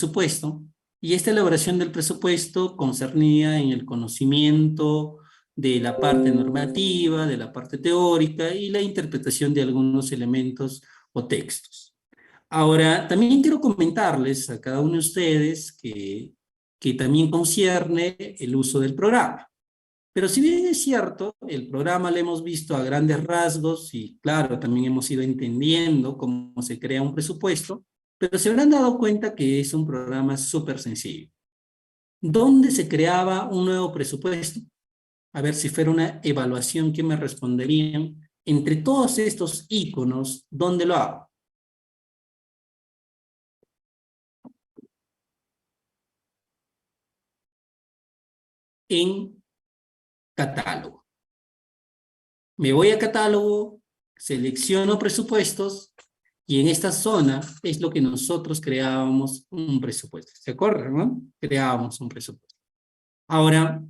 presupuesto, y esta elaboración del presupuesto concernía en el conocimiento de la parte normativa, de la parte teórica y la interpretación de algunos elementos o textos. Ahora, también quiero comentarles a cada uno de ustedes que también concierne el uso del programa. Pero si bien es cierto, el programa lo hemos visto a grandes rasgos y claro, también hemos ido entendiendo cómo se crea un presupuesto, pero se habrán dado cuenta que es un programa súper sencillo. ¿Dónde se creaba un nuevo presupuesto? A ver si fuera una evaluación, ¿qué me responderían? Entre todos estos íconos, ¿dónde lo hago? En catálogo. Me voy a catálogo, selecciono presupuestos y en esta zona es lo que nosotros creábamos un presupuesto. ¿Se acuerdan, no? Creábamos un presupuesto. Ahora,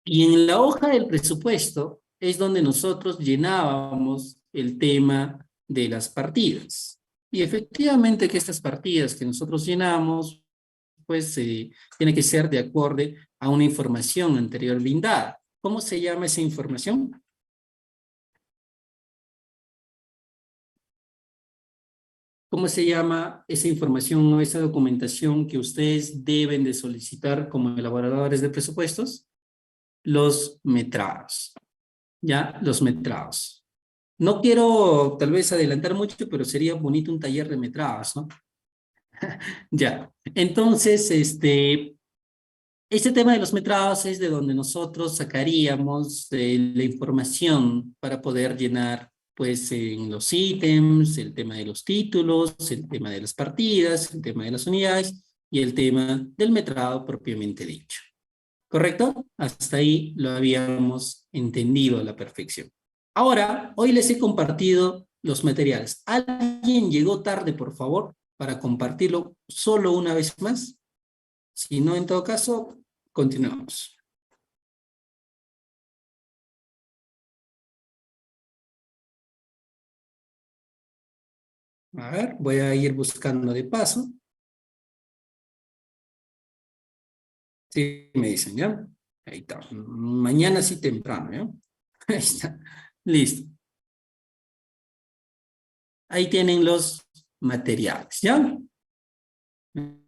y en la hoja del presupuesto es donde nosotros llenábamos el tema de las partidas. Y efectivamente que estas partidas que nosotros llenamos, pues tiene que ser de acuerdo a una información anterior brindada. ¿Cómo se llama esa información? ¿Cómo se llama esa información o esa documentación que ustedes deben de solicitar como elaboradores de presupuestos? Los metrados, ¿ya? Los metrados. No quiero tal vez adelantar mucho, pero sería bonito un taller de metrados, ¿no? Ya. Entonces, este tema de los metrados es de donde nosotros sacaríamos la información para poder llenar, pues, en los ítems, el tema de los títulos, el tema de las partidas, el tema de las unidades y el tema del metrado propiamente dicho. ¿Correcto? Hasta ahí lo habíamos entendido a la perfección. Ahora, hoy les he compartido los materiales. ¿Alguien llegó tarde, por favor, para compartirlo solo una vez más? Si no, en todo caso, continuamos. A ver, voy a ir buscando de paso. Sí, me dicen, ¿ya? Ahí está. Mañana sí temprano, ¿ya? Ahí está. Listo. Ahí tienen los materiales, ¿ya?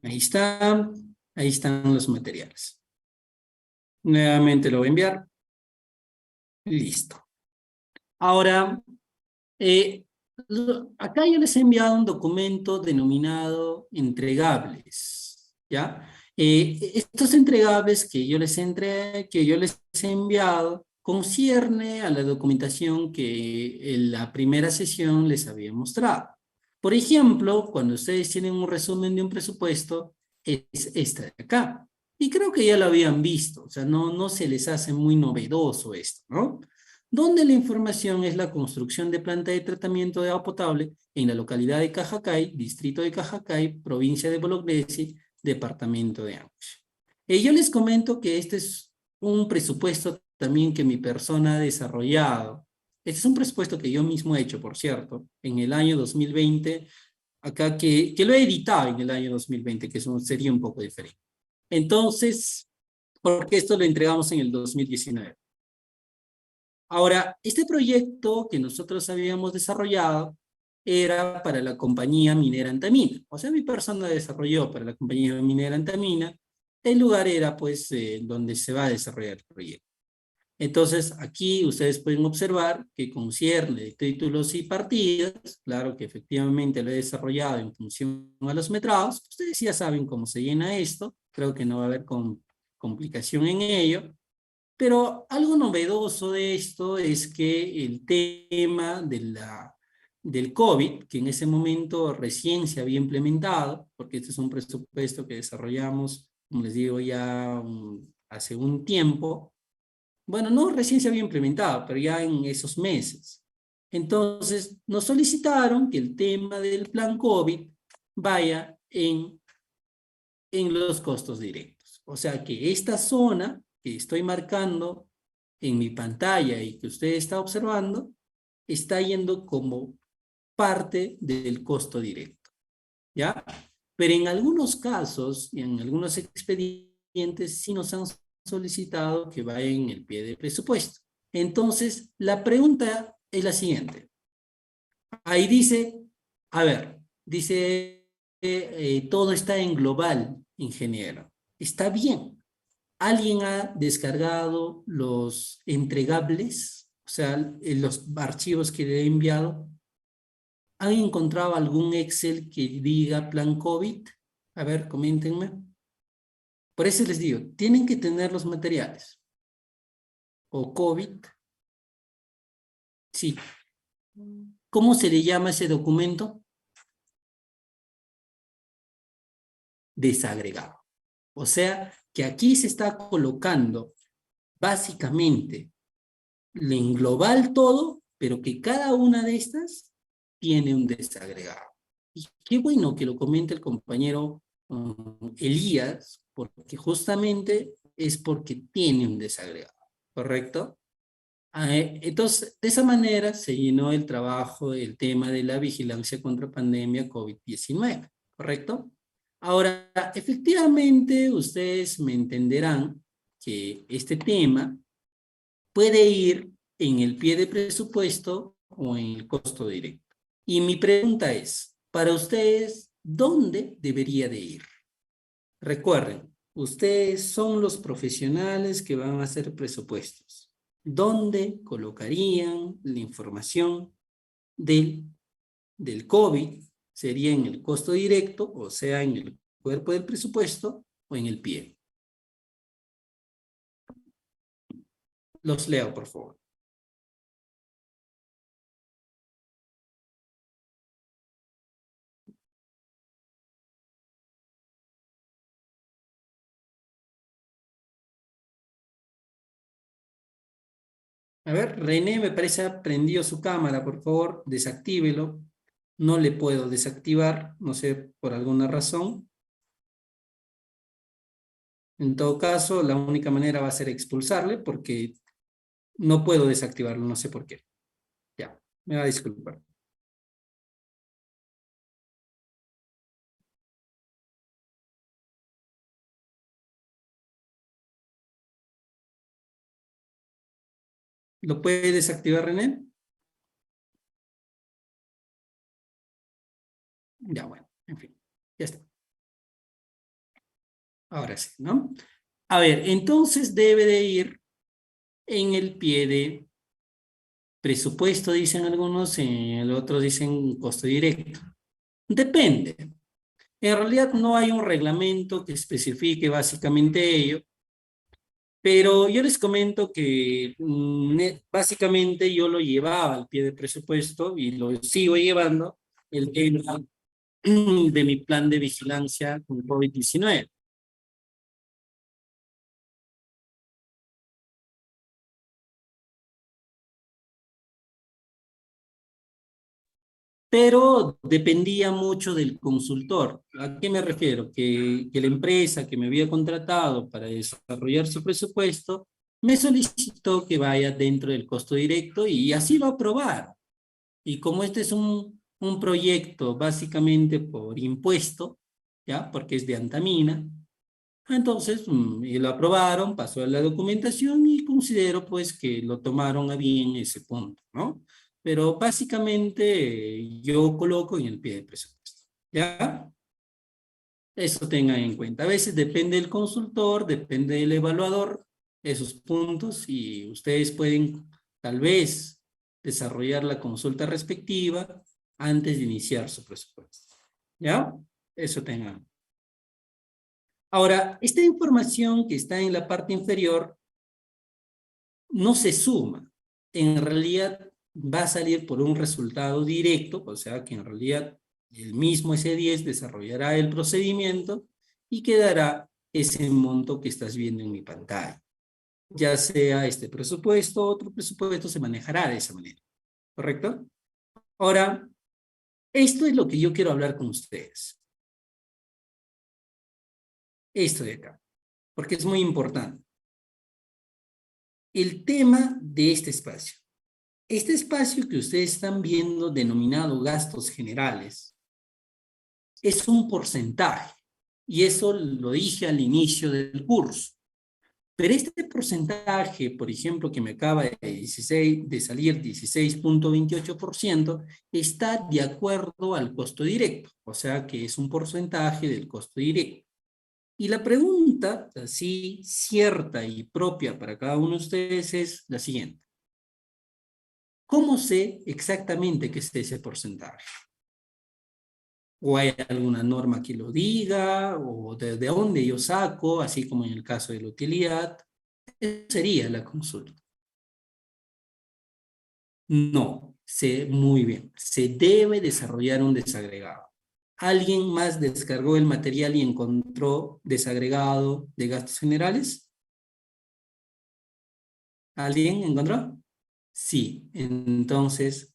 Ahí está. Ahí están los materiales. Nuevamente lo voy a enviar. Listo. Ahora, eh, acá yo les he enviado un documento denominado entregables, ¿ya? Estos entregables que yo les he enviado concierne a la documentación que en la primera sesión les había mostrado. Por ejemplo, cuando ustedes tienen un resumen de un presupuesto, es esta de acá. Y creo que ya lo habían visto, o sea, no se les hace muy novedoso esto, ¿no? Donde la información es la construcción de planta de tratamiento de agua potable en la localidad de Cajacay, distrito de Cajacay, provincia de Bolognesi, departamento de Ancash. Yo les comento que este es un presupuesto también que mi persona ha desarrollado. Este es un presupuesto que yo mismo he hecho, por cierto, en el año 2020, acá que lo he editado en el año 2020, que eso sería un poco diferente. Entonces, porque esto lo entregamos en el 2019. Ahora, este proyecto que nosotros habíamos desarrollado era para la compañía minera Antamina. O sea, mi persona desarrolló para la compañía minera Antamina. El lugar era, pues, donde se va a desarrollar el proyecto. Entonces, aquí ustedes pueden observar que concierne de títulos y partidas, claro que efectivamente lo he desarrollado en función a los metrados. Ustedes ya saben cómo se llena esto. Creo que no va a haber complicación en ello. Pero algo novedoso de esto es que el tema del COVID, que en ese momento recién se había implementado, porque este es un presupuesto que desarrollamos, como les digo, ya hace un tiempo, bueno, no recién se había implementado, pero ya en esos meses. Entonces, nos solicitaron que el tema del plan COVID vaya en los costos directos. O sea que esta zona que estoy marcando en mi pantalla y que usted está observando, está yendo como parte del costo directo, ¿ya? Pero en algunos casos y en algunos expedientes sí nos han solicitado que vaya en el pie de presupuesto. Entonces, la pregunta es la siguiente. Ahí dice, a ver, dice, todo está en global, ingeniero. Está bien. ¿Alguien ha descargado los entregables? O sea, los archivos que le he enviado. ¿Han encontrado algún Excel que diga plan COVID? A ver, coméntenme. Por eso les digo, tienen que tener los materiales. O COVID. Sí. ¿Cómo se le llama ese documento? Desagregado. O sea, que aquí se está colocando básicamente en global todo, pero que cada una de estas tiene un desagregado. Y qué bueno que lo comente el compañero Elías, porque justamente es porque tiene un desagregado, ¿correcto? Entonces, de esa manera se llenó el trabajo, el tema de la vigilancia contra pandemia COVID-19, ¿correcto? Ahora, efectivamente, ustedes me entenderán que este tema puede ir en el pie de presupuesto o en el costo directo. Y mi pregunta es, para ustedes, ¿dónde debería de ir? Recuerden, ustedes son los profesionales que van a hacer presupuestos. ¿Dónde colocarían la información del COVID? ¿Sería en el costo directo, o sea, en el cuerpo del presupuesto o en el pie? Los leo, por favor. A ver, René, me parece ha prendido su cámara, por favor, desactívelo. No le puedo desactivar, no sé, por alguna razón. En todo caso, la única manera va a ser expulsarle porque no puedo desactivarlo, no sé por qué. Ya, me va a disculpar. ¿Lo puede desactivar, René? Ya, bueno, en fin, ya está. Ahora sí, ¿no? A ver, entonces debe de ir en el pie de presupuesto, dicen algunos, en el otro dicen costo directo. Depende. En realidad no hay un reglamento que especifique básicamente ello, pero yo les comento que básicamente yo lo llevaba al pie de presupuesto y lo sigo llevando el tema de mi plan de vigilancia con COVID-19. Pero dependía mucho del consultor. ¿A qué me refiero? Que la empresa que me había contratado para desarrollar su presupuesto me solicitó que vaya dentro del costo directo y así lo aprobaron. Y como este es un proyecto básicamente por impuesto, ¿ya? Porque es de Antamina, entonces y lo aprobaron, pasó a la documentación y considero pues que lo tomaron a bien ese punto, ¿no? Pero básicamente yo coloco en el pie de presupuesto, ¿ya? Eso tengan en cuenta. A veces depende del consultor, depende del evaluador, esos puntos, y ustedes pueden tal vez desarrollar la consulta respectiva antes de iniciar su presupuesto. ¿Ya? Eso tengan. Ahora, esta información que está en la parte inferior no se suma. En realidad va a salir por un resultado directo, o sea que en realidad el mismo S10 desarrollará el procedimiento y quedará ese monto que estás viendo en mi pantalla. Ya sea este presupuesto, otro presupuesto se manejará de esa manera. ¿Correcto? Ahora, esto es lo que yo quiero hablar con ustedes. Esto de acá, porque es muy importante. El tema de este espacio. Este espacio que ustedes están viendo denominado gastos generales es un porcentaje. Y eso lo dije al inicio del curso. Pero este porcentaje, por ejemplo, que me acaba de salir 16.28%, está de acuerdo al costo directo, o sea que es un porcentaje del costo directo. Y la pregunta, así cierta y propia para cada uno de ustedes, es la siguiente. ¿Cómo sé exactamente qué es ese porcentaje? ¿O hay alguna norma que lo diga? ¿O de dónde yo saco? Así como en el caso de la utilidad. Esa sería la consulta. No, sé muy bien. Se debe desarrollar un desagregado. ¿Alguien más descargó el material y encontró desagregado de gastos generales? ¿Alguien encontró? Sí, entonces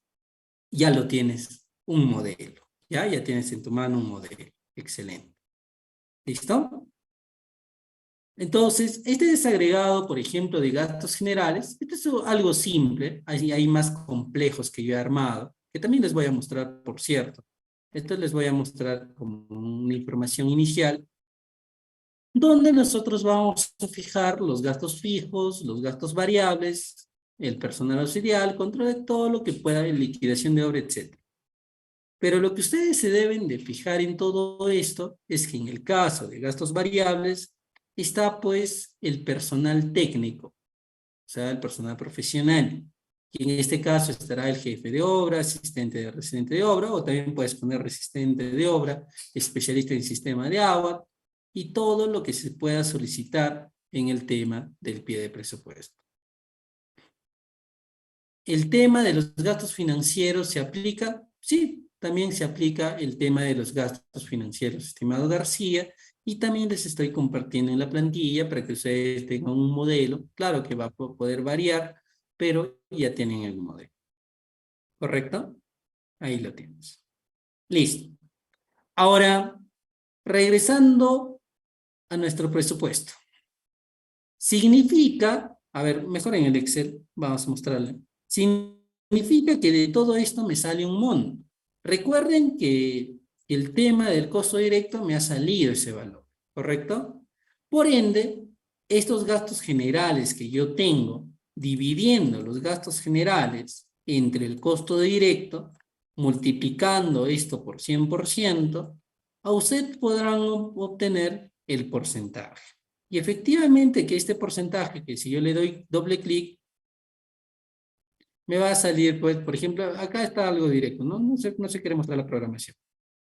ya lo tienes, un modelo. Ya tienes en tu mano un modelo. Excelente. ¿Listo? Entonces, este desagregado, por ejemplo, de gastos generales, esto es algo simple, hay más complejos que yo he armado, que también les voy a mostrar, por cierto. Esto les voy a mostrar como una información inicial, donde nosotros vamos a fijar los gastos fijos, los gastos variables, el personal auxiliar, control de todo lo que pueda, liquidación de obra, etc. Pero lo que ustedes se deben de fijar en todo esto es que en el caso de gastos variables está pues el personal técnico, o sea, el personal profesional. Y en este caso estará el jefe de obra, asistente de residente de obra, o también puedes poner resistente de obra, especialista en sistema de agua, y todo lo que se pueda solicitar en el tema del pie de presupuesto. El tema de los gastos financieros se aplica, sí, también se aplica el tema de los gastos financieros, estimado García, y también les estoy compartiendo en la plantilla para que ustedes tengan un modelo, claro que va a poder variar, pero ya tienen el modelo, ¿correcto? Ahí lo tienes. Listo. Ahora, regresando a nuestro presupuesto. Significa, a ver, mejor en el Excel, vamos a mostrarle. Significa que de todo esto me sale un monto. Recuerden que el tema del costo directo me ha salido ese valor, ¿correcto? Por ende, estos gastos generales que yo tengo, dividiendo los gastos generales entre el costo directo, multiplicando esto por 100%, a usted podrán obtener el porcentaje. Y efectivamente que este porcentaje, que si yo le doy doble clic, me va a salir, pues, por ejemplo, acá está algo directo, ¿no? No se quiere mostrar la programación,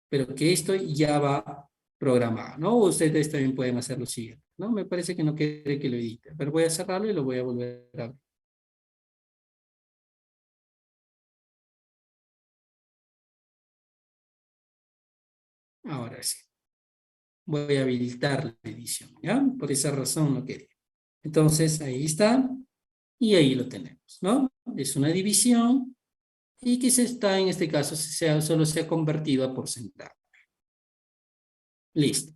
pero que esto ya va programado, ¿no? Ustedes también pueden hacer lo siguiente, ¿no? Me parece que no quiere que lo edite, pero voy a cerrarlo y lo voy a volver a abrir. Ahora sí. Voy a habilitar la edición, ¿ya? Por esa razón no quería. Entonces, ahí está. Y ahí lo tenemos, ¿no? Es una división y que se está, en este caso, solo se ha convertido a porcentaje. Listo.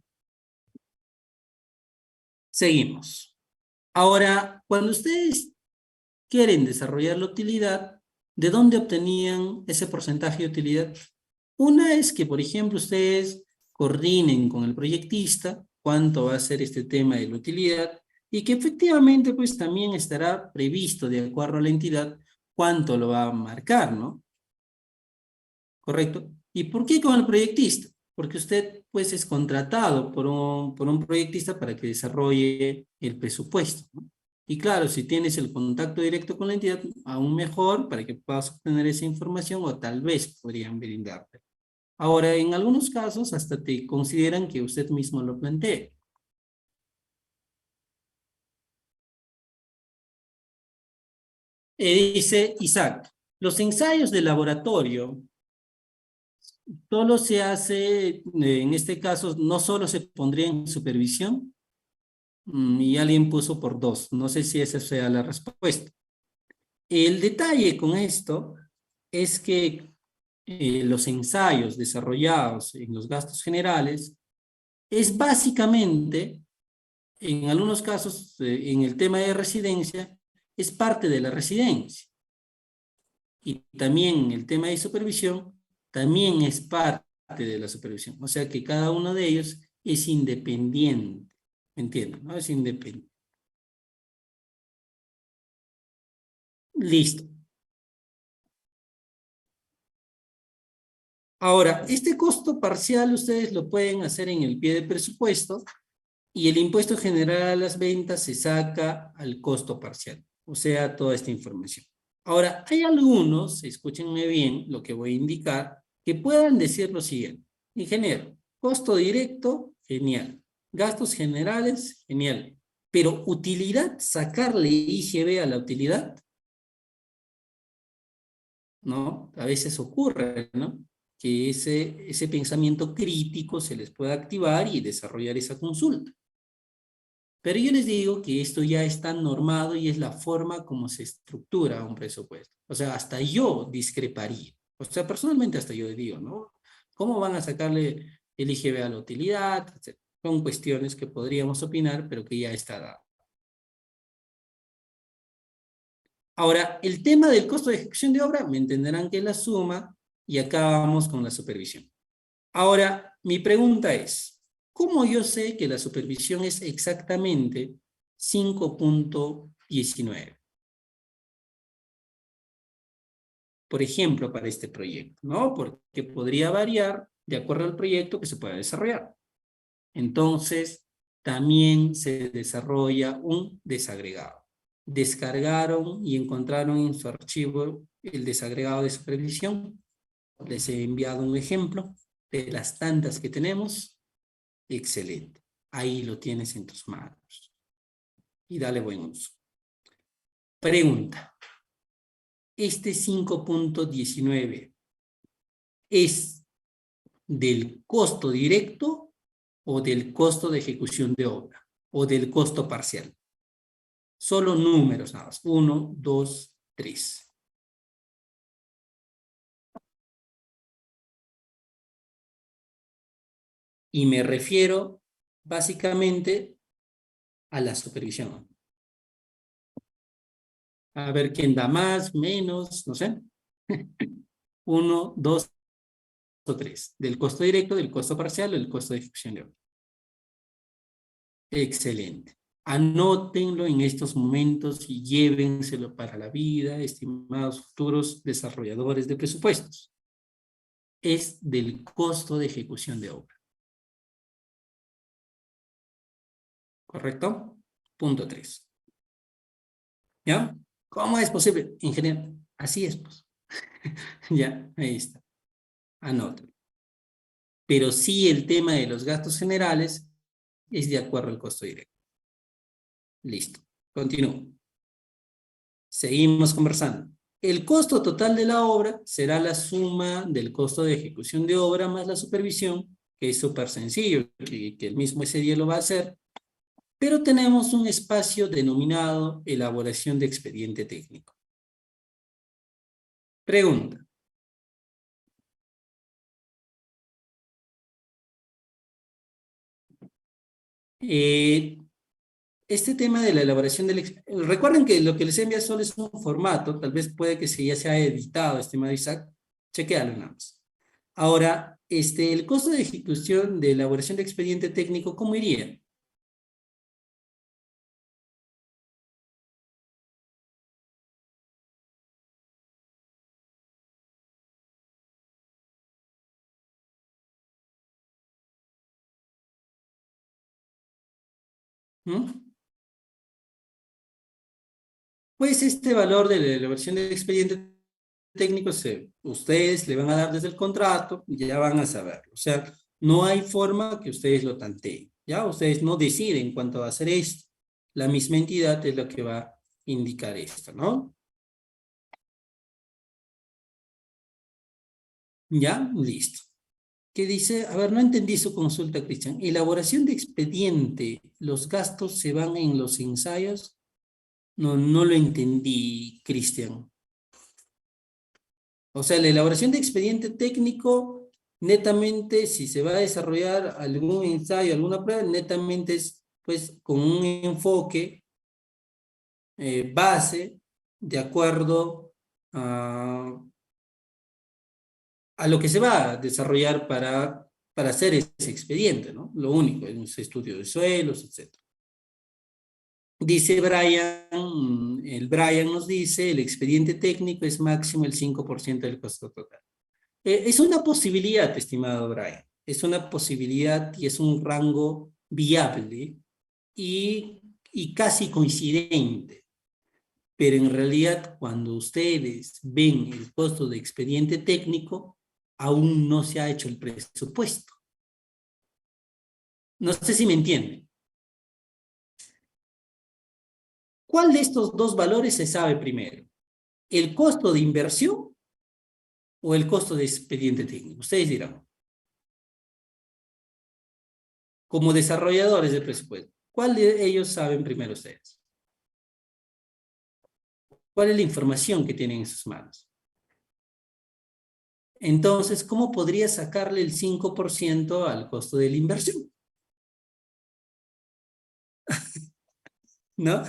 Seguimos. Ahora, cuando ustedes quieren desarrollar la utilidad, ¿de dónde obtenían ese porcentaje de utilidad? Una es que, por ejemplo, ustedes coordinen con el proyectista cuánto va a ser este tema de la utilidad y que efectivamente pues también estará previsto de acuerdo a la entidad cuánto lo va a marcar, ¿no? ¿Correcto? ¿Y por qué con el proyectista? Porque usted pues es contratado por un proyectista para que desarrolle el presupuesto, ¿no? Y claro, si tienes el contacto directo con la entidad, aún mejor para que puedas obtener esa información o tal vez podrían brindarte. Ahora, en algunos casos hasta te consideran que usted mismo lo plantee. Dice Isaac, los ensayos de laboratorio solo se hace, en este caso, no solo se pondría en supervisión, y alguien puso por dos. No sé si esa sea la respuesta. El detalle con esto es que los ensayos desarrollados en los gastos generales es básicamente, en algunos casos, en el tema de residencia, es parte de la residencia. Y también el tema de supervisión también es parte de la supervisión. O sea que cada uno de ellos es independiente. ¿Me entienden? ¿No? Es independiente. Listo. Ahora, este costo parcial ustedes lo pueden hacer en el pie de presupuesto y el impuesto general a las ventas se saca al costo parcial. O sea, toda esta información. Ahora, hay algunos, escúchenme bien lo que voy a indicar, que puedan decir lo siguiente. Ingeniero, costo directo, genial. Gastos generales, genial. Pero utilidad, sacarle IGB a la utilidad, ¿no? A veces ocurre, ¿no? Que ese pensamiento crítico se les pueda activar y desarrollar esa consulta. Pero yo les digo que esto ya está normado y es la forma como se estructura un presupuesto. O sea, hasta yo discreparía. O sea, personalmente hasta yo digo, ¿no? ¿Cómo van a sacarle el IGB a la utilidad? Etcétera. Son cuestiones que podríamos opinar, pero que ya está dado. Ahora, el tema del costo de ejecución de obra, me entenderán que es la suma y acá vamos con la supervisión. Ahora, mi pregunta es, ¿cómo yo sé que la supervisión es exactamente 5.19? Por ejemplo, para este proyecto, ¿no? Porque podría variar de acuerdo al proyecto que se pueda desarrollar. Entonces, también se desarrolla un desagregado. Descargaron y encontraron en su archivo el desagregado de supervisión. Les he enviado un ejemplo de las tantas que tenemos. Excelente. Ahí lo tienes en tus manos. Y dale buen uso. Pregunta. Este 5.19 es del costo directo o del costo de ejecución de obra o del costo parcial. Solo números nada más. 1, 2, 3. Y me refiero básicamente a la supervisión. A ver quién da más, menos, no sé. 1, 2 o 3. Del costo directo, del costo parcial o del costo de ejecución de obra. Excelente. Anótenlo en estos momentos y llévenselo para la vida, estimados futuros desarrolladores de presupuestos. Es del costo de ejecución de obra. ¿Correcto? Punto 3. ¿Ya? ¿Cómo es posible? Ingeniero, así es, pues. Ya, ahí está. Anoten. Pero sí el tema de los gastos generales es de acuerdo al costo directo. Listo. Continúo. Seguimos conversando. El costo total de la obra será la suma del costo de ejecución de obra más la supervisión, que es súper sencillo, que el mismo ese día lo va a hacer, pero tenemos un espacio denominado elaboración de expediente técnico. Pregunta. Este tema de la elaboración del... Recuerden que lo que les envía solo es un formato, tal vez puede que ya se haya editado, estimado Isaac, chequéalo nada más. Ahora, el costo de ejecución de elaboración de expediente técnico, ¿cómo iría? ¿Mm? Pues este valor de la elaboración del expediente técnico, ustedes le van a dar desde el contrato y ya van a saber. O sea, no hay forma que ustedes lo tanteen. Ya ustedes no deciden cuánto va a ser esto. La misma entidad es la que va a indicar esto, ¿no? Ya, listo. ¿Qué dice? A ver, no entendí su consulta, Cristian. Elaboración de expediente, ¿los gastos se van en los ensayos? No, no lo entendí, Cristian. O sea, la elaboración de expediente técnico, netamente, si se va a desarrollar algún ensayo, alguna prueba, netamente es pues con un enfoque base de acuerdo a a lo que se va a desarrollar para hacer ese expediente, ¿no? Lo único, es un estudio de suelos, etc. Dice Brian, el Brian nos dice, el expediente técnico es máximo el 5% del costo total. Es una posibilidad, estimado Brian, es una posibilidad y es un rango viable y casi coincidente. Pero en realidad, cuando ustedes ven el costo de expediente técnico, aún no se ha hecho el presupuesto. No sé si me entienden. ¿Cuál de estos dos valores se sabe primero? ¿El costo de inversión o el costo de expediente técnico? Ustedes dirán, como desarrolladores de presupuesto, ¿cuál de ellos saben primero ustedes? ¿Cuál es la información que tienen en sus manos? Entonces, ¿cómo podría sacarle el 5% al costo de la inversión? ¿No?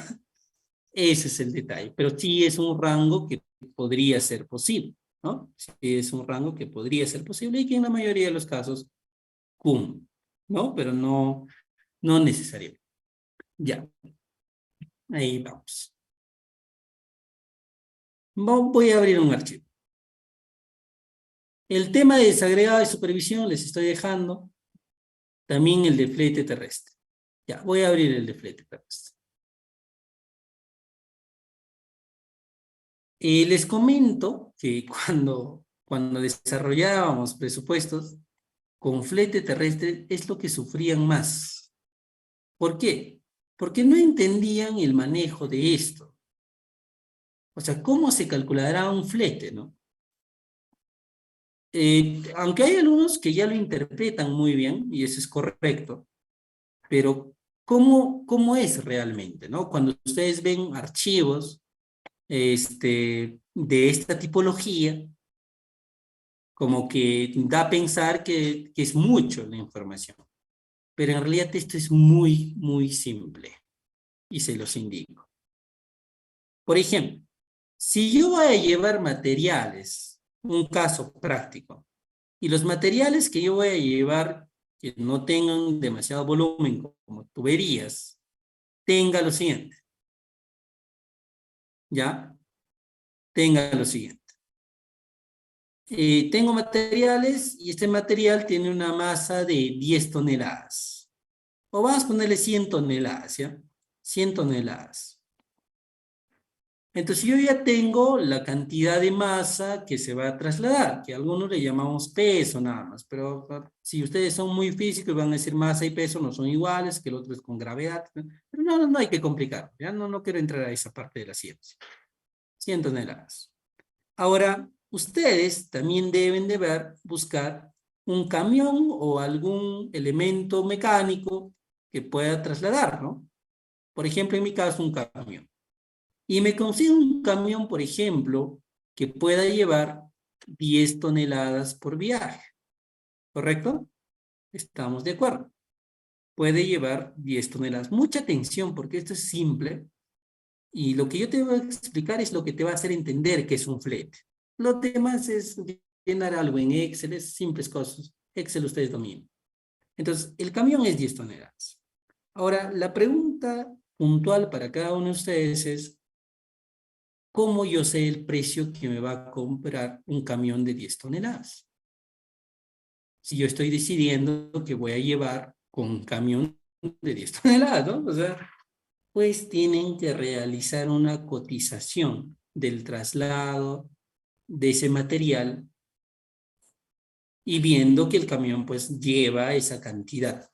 Ese es el detalle, pero sí es un rango que podría ser posible, ¿no? Sí es un rango que podría ser posible y que en la mayoría de los casos cumple, ¿no? Pero no necesariamente. Ya, ahí vamos. Voy a abrir un archivo. El tema de desagregado de supervisión les estoy dejando. También el de flete terrestre. Ya, voy a abrir el de flete terrestre. Les comento que cuando desarrollábamos presupuestos, con flete terrestre es lo que sufrían más. ¿Por qué? Porque no entendían el manejo de esto. O sea, ¿cómo se calculará un flete, no? Aunque hay algunos que ya lo interpretan muy bien, y eso es correcto, pero ¿cómo es realmente, no? Cuando ustedes ven archivos de esta tipología, como que da a pensar que es mucho la información. Pero en realidad esto es muy, muy simple. Y se los indico. Por ejemplo, si yo voy a llevar materiales, un caso práctico, y los materiales que yo voy a llevar que no tengan demasiado volumen como tuberías, tenga lo siguiente. ¿Ya? Tenga lo siguiente. Tengo materiales y este material tiene una masa de 10 toneladas. O vamos a ponerle 100 toneladas, ¿ya? 100 toneladas. Entonces yo ya tengo la cantidad de masa que se va a trasladar, que a algunos le llamamos peso nada más, pero si ustedes son muy físicos van a decir masa y peso no son iguales, que el otro es con gravedad, pero no hay que complicar, ya no quiero entrar a esa parte de la ciencia. 100 toneladas. Ahora, ustedes también deben de buscar un camión o algún elemento mecánico que pueda trasladar, ¿no? Por ejemplo, en mi caso, un camión. Y me consigo un camión, por ejemplo, que pueda llevar 10 toneladas por viaje, ¿correcto? Estamos de acuerdo. Puede llevar 10 toneladas. Mucha atención, porque esto es simple. Y lo que yo te voy a explicar es lo que te va a hacer entender que es un flete. Lo demás es llenar algo en Excel, es simples cosas. Excel ustedes dominan. Entonces, el camión es 10 toneladas. Ahora, la pregunta puntual para cada uno de ustedes es, ¿cómo yo sé el precio que me va a comprar un camión de 10 toneladas? Si yo estoy decidiendo que voy a llevar con un camión de 10 toneladas, ¿no? O sea, pues tienen que realizar una cotización del traslado de ese material y viendo que el camión pues lleva esa cantidad.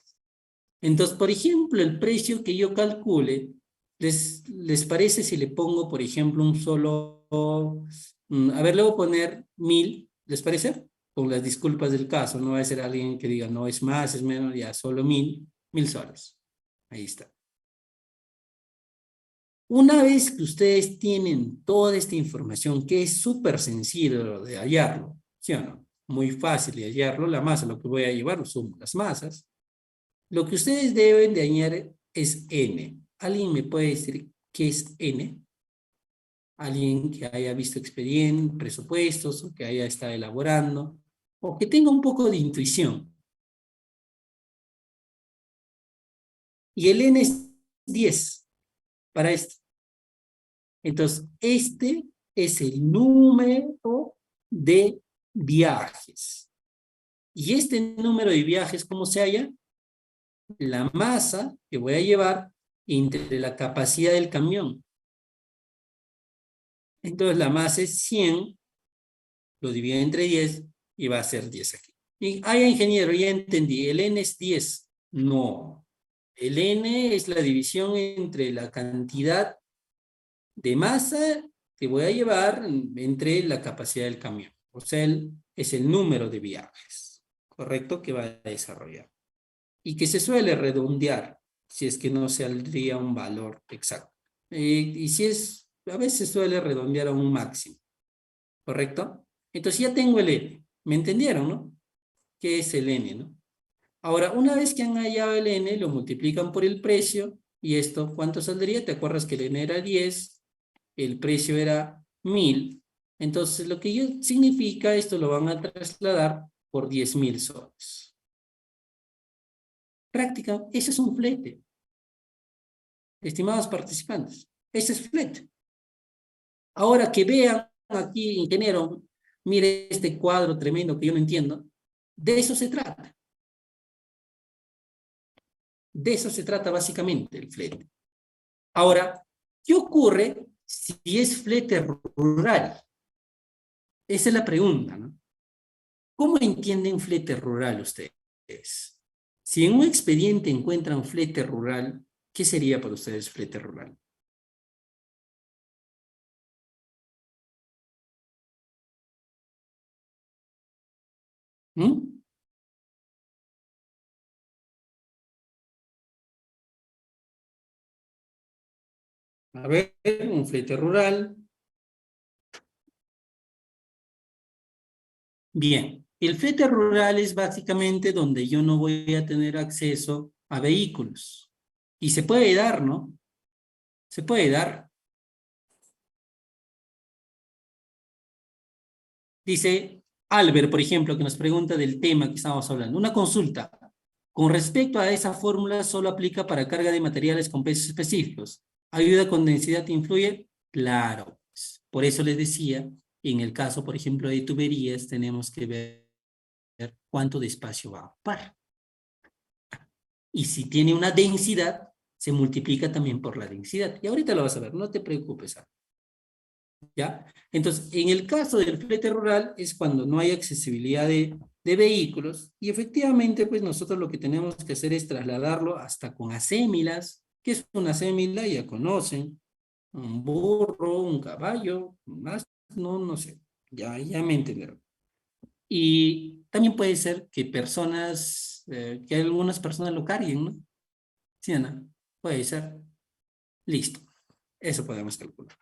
Entonces, por ejemplo, el precio que yo calcule, ¿les parece si le pongo, por ejemplo, un solo, a ver, le voy a poner 1000, ¿les parece? Con las disculpas del caso, no va a ser alguien que diga, no es más, es menos, ya, solo 1000 soles. Ahí está. Una vez que ustedes tienen toda esta información, que es súper sencillo de hallarlo, ¿sí o no? Muy fácil de hallarlo, la masa, lo que voy a llevar son las masas. Lo que ustedes deben de añadir es N. ¿Alguien me puede decir qué es N? Alguien que haya visto expedientes, presupuestos, o que haya estado elaborando. o que tenga un poco de intuición. Y el N es 10 para esto. Entonces, este es el número de viajes. Y este número de viajes, ¿cómo se halla? La masa que voy a llevar entre la capacidad del camión. Entonces, la masa es 100, lo divido entre 10 y va a ser 10 aquí. Y, ingeniero, ya entendí, el N es 10. No, el N es la división entre la cantidad de masa que voy a llevar entre la capacidad del camión. O sea, es el número de viajes, ¿correcto? Que va a desarrollar. Y que se suele redondear, si es que no saldría un valor exacto. Y si es, a veces suele redondear a un máximo, ¿correcto? Entonces ya tengo el N. ¿Me entendieron, no? ¿Qué es el N, no? Ahora, una vez que han hallado el N, lo multiplican por el precio, y esto, ¿cuánto saldría? ¿Te acuerdas que el N era 10? El precio era 1000. Entonces, lo que significa, esto lo van a trasladar por 10.000 soles. Práctica, ese es un flete. Estimados participantes, ese es flete. Ahora que vean aquí, ingeniero, mire este cuadro tremendo que yo no entiendo, de eso se trata. De eso se trata básicamente el flete. Ahora, ¿qué ocurre si es flete rural? Esa es la pregunta, ¿no? ¿Cómo entienden flete rural ustedes? Si en un expediente encuentran flete rural, ¿qué sería para ustedes flete rural? ¿Mm? A ver, un flete rural. Bien, el flete rural es básicamente donde yo no voy a tener acceso a vehículos. Y se puede dar, ¿no? Se puede dar. Dice Albert, por ejemplo, que nos pregunta del tema que estábamos hablando. Una consulta. Con respecto a esa fórmula, solo aplica para carga de materiales con pesos específicos. ¿Ayuda con densidad influye? Claro. Por eso les decía, en el caso, por ejemplo, de tuberías, tenemos que ver cuánto de espacio va a ocupar. Y si tiene una densidad, se multiplica también por la densidad. Y ahorita lo vas a ver, no te preocupes. ¿Ya? Entonces, en el caso del flete rural es cuando no hay accesibilidad de vehículos y efectivamente, pues nosotros lo que tenemos que hacer es trasladarlo hasta con acémilas. ¿Qué es una acémila? Ya conocen, un burro, un caballo, más, no sé, ya me entendieron. Y también puede ser que que algunas personas lo carguen, ¿no? ¿Sí o no? Puede ser. Listo. Eso podemos calcular.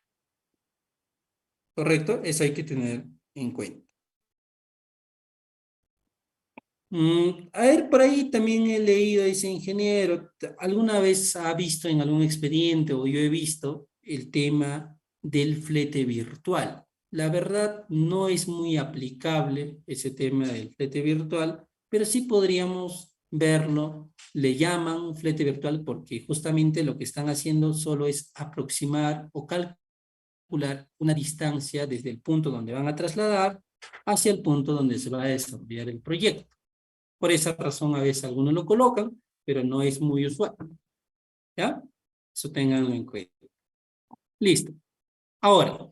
¿Correcto? Eso hay que tener en cuenta. A ver, por ahí también he leído, dice ingeniero, ¿alguna vez ha visto en algún expediente o yo he visto el tema del flete virtual? La verdad no es muy aplicable ese tema del flete virtual, pero sí podríamos verlo. Le llaman flete virtual porque justamente lo que están haciendo solo es aproximar o calcular una distancia desde el punto donde van a trasladar hacia el punto donde se va a desarrollar el proyecto. Por esa razón a veces algunos lo colocan, pero no es muy usual. ¿Ya? Eso tenganlo en cuenta. Listo. Ahora,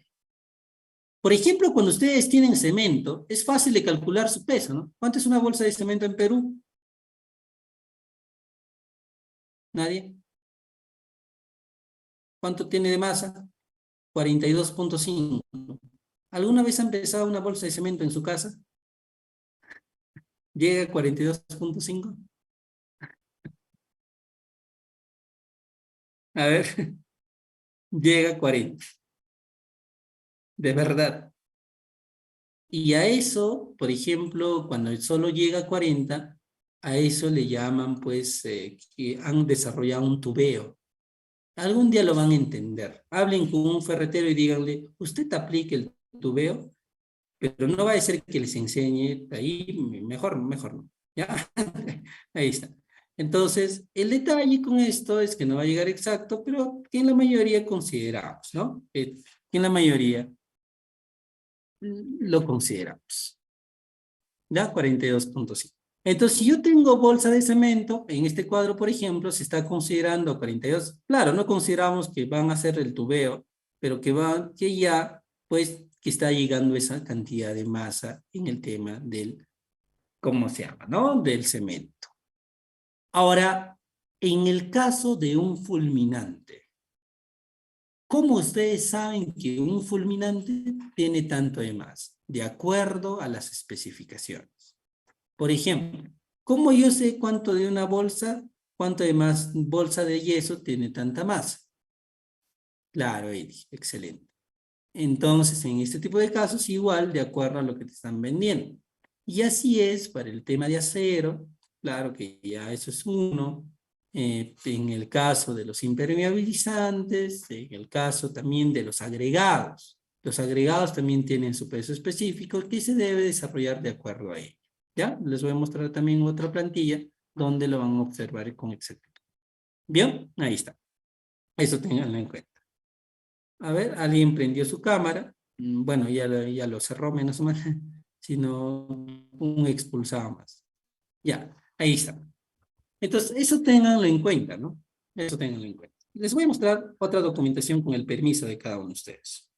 por ejemplo, cuando ustedes tienen cemento, es fácil de calcular su peso, ¿no? ¿Cuánto es una bolsa de cemento en Perú? ¿Nadie? ¿Cuánto tiene de masa? 42.5. ¿Alguna vez han pesado una bolsa de cemento en su casa? ¿Llega a 42.5? A ver, llega a 40. De verdad. Y a eso, por ejemplo, cuando solo llega a 40, a eso le llaman, pues, que han desarrollado un tubeo. Algún día lo van a entender. Hablen con un ferretero y díganle, ¿usted aplica el tubeo? pero no va a ser que les enseñe ahí, mejor no. ¿Ya? Ahí está. Entonces, el detalle con esto es que no va a llegar exacto, pero que en la mayoría consideramos, ¿no? Que en la mayoría lo consideramos. ¿Ya? 42.5. Entonces, si yo tengo bolsa de cemento, en este cuadro, por ejemplo, se está considerando 42. Claro, no consideramos que van a hacer el tubeo, pero que ya, pues, que está llegando esa cantidad de masa en el tema del, ¿cómo se llama? ¿No? Del cemento. Ahora, en el caso de un fulminante, ¿cómo ustedes saben que un fulminante tiene tanto de masa? De acuerdo a las especificaciones. Por ejemplo, ¿cómo yo sé cuánto de una bolsa, cuánto de más bolsa de yeso tiene tanta masa? Claro, Eddie, excelente. Entonces, en este tipo de casos, igual de acuerdo a lo que te están vendiendo. Y así es para el tema de acero, claro que ya eso es uno. En el caso de los impermeabilizantes, en el caso también de los agregados. Los agregados también tienen su peso específico que se debe desarrollar de acuerdo a ello. ¿Ya? Les voy a mostrar también otra plantilla donde lo van a observar con exactitud. ¿Bien? Ahí está. Eso tenganlo en cuenta. A ver, alguien prendió su cámara. Bueno, ya lo cerró menos mal, sino un expulsado más. Ya, ahí está. Entonces, eso ténganlo en cuenta, ¿no? Eso ténganlo en cuenta. Les voy a mostrar otra documentación con el permiso de cada uno de ustedes.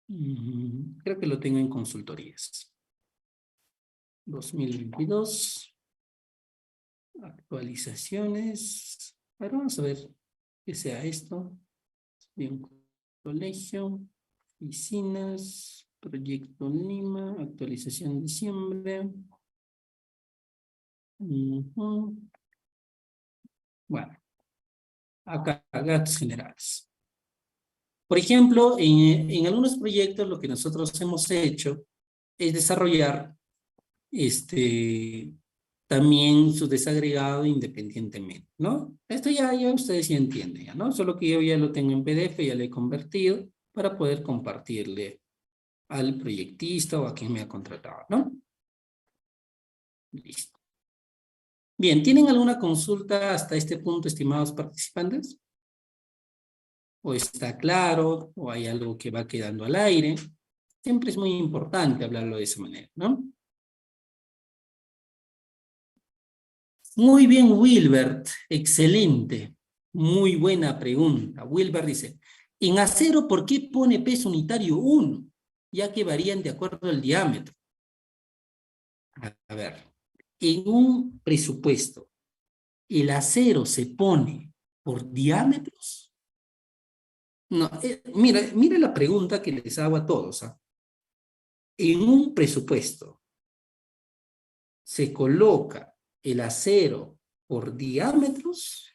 Creo que lo tengo en consultorías. 2022. Actualizaciones. A ver, vamos a ver qué sea esto. Bien, colegio, oficinas, proyecto Lima, actualización diciembre. Bueno, acá, gastos generales. Por ejemplo, en algunos proyectos lo que nosotros hemos hecho es desarrollar también su desagregado independientemente, ¿no? Esto ya ustedes ya entienden, ¿ya? ¿No? Solo que yo ya lo tengo en PDF, ya lo he convertido para poder compartirle al proyectista o a quien me ha contratado, ¿no? Listo. Bien, ¿tienen alguna consulta hasta este punto, estimados participantes? ¿O está claro? ¿O hay algo que va quedando al aire? Siempre es muy importante hablarlo de esa manera, ¿no? Muy bien, Wilbert. Excelente. Muy buena pregunta. Wilbert dice, en acero, ¿por qué pone peso unitario 1? Ya que varían de acuerdo al diámetro. A ver, en un presupuesto, ¿el acero se pone por diámetros? No, mira la pregunta que les hago a todos. ¿Ah? En un presupuesto, ¿se coloca el acero por diámetros?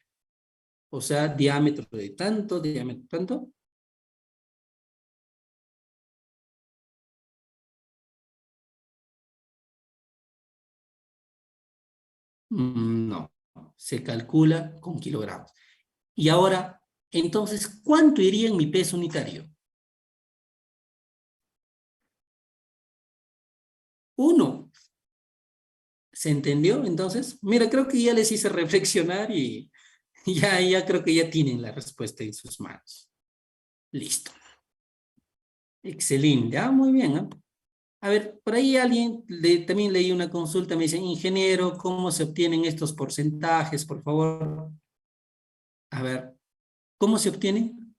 O sea, diámetro de tanto, diámetro de tanto. No, se calcula con kilogramos. Y ahora, entonces, ¿cuánto iría en mi peso unitario? 1. ¿Se entendió? Entonces, mira, creo que ya les hice reflexionar y ya creo que ya tienen la respuesta en sus manos. Listo. Excelente. Ah, muy bien. ¿Eh? A ver, por ahí alguien, también leí una consulta, me dice, ingeniero, ¿cómo se obtienen estos porcentajes, por favor? A ver, ¿cómo se obtienen?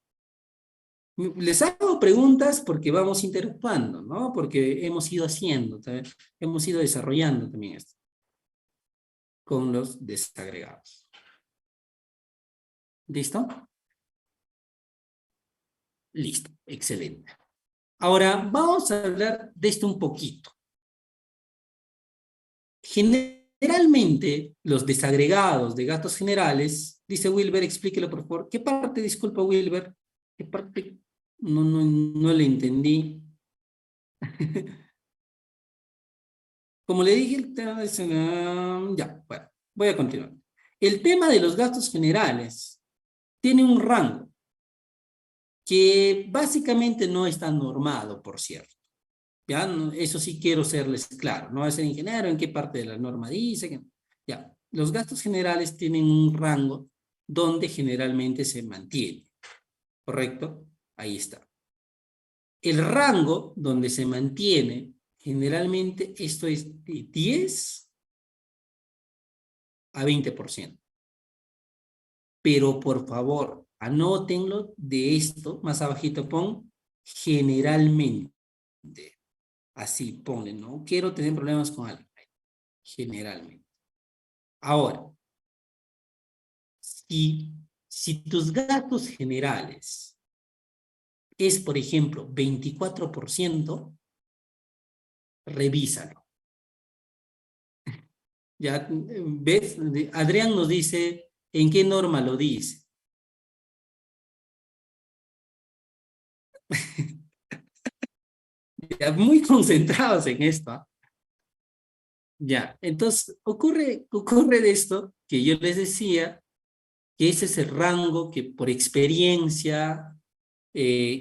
Les hago preguntas porque vamos interactuando, ¿no? Porque hemos ido haciendo, hemos ido desarrollando también esto con los desagregados. ¿Listo? Listo, excelente. Ahora, vamos a hablar de esto un poquito. Generalmente, los desagregados de gastos generales, dice Wilber, explíquelo por favor. ¿Qué parte, disculpa Wilber? ¿Qué parte? No le entendí. Como le dije, el tema de... Ya, bueno, voy a continuar. El tema de los gastos generales tiene un rango. que básicamente no está normado, por cierto. ¿Ya? Eso sí quiero serles claro. No va a ser ingeniero, en qué parte de la norma dice. Ya. Los gastos generales tienen un rango donde generalmente se mantiene. ¿Correcto? Ahí está. El rango donde se mantiene, generalmente esto es de 10 a 20%. Pero por favor, anótenlo de esto, más abajito pon generalmente. Así ponle, no quiero tener problemas con algo. Generalmente. Ahora, si tus gastos generales es, por ejemplo, 24%, revísalo. Ya ves, Adrián nos dice en qué norma lo dice. Ya, muy concentrados en esto. ¿Eh? Ya, entonces ocurre de esto que yo les decía, que ese es el rango que por experiencia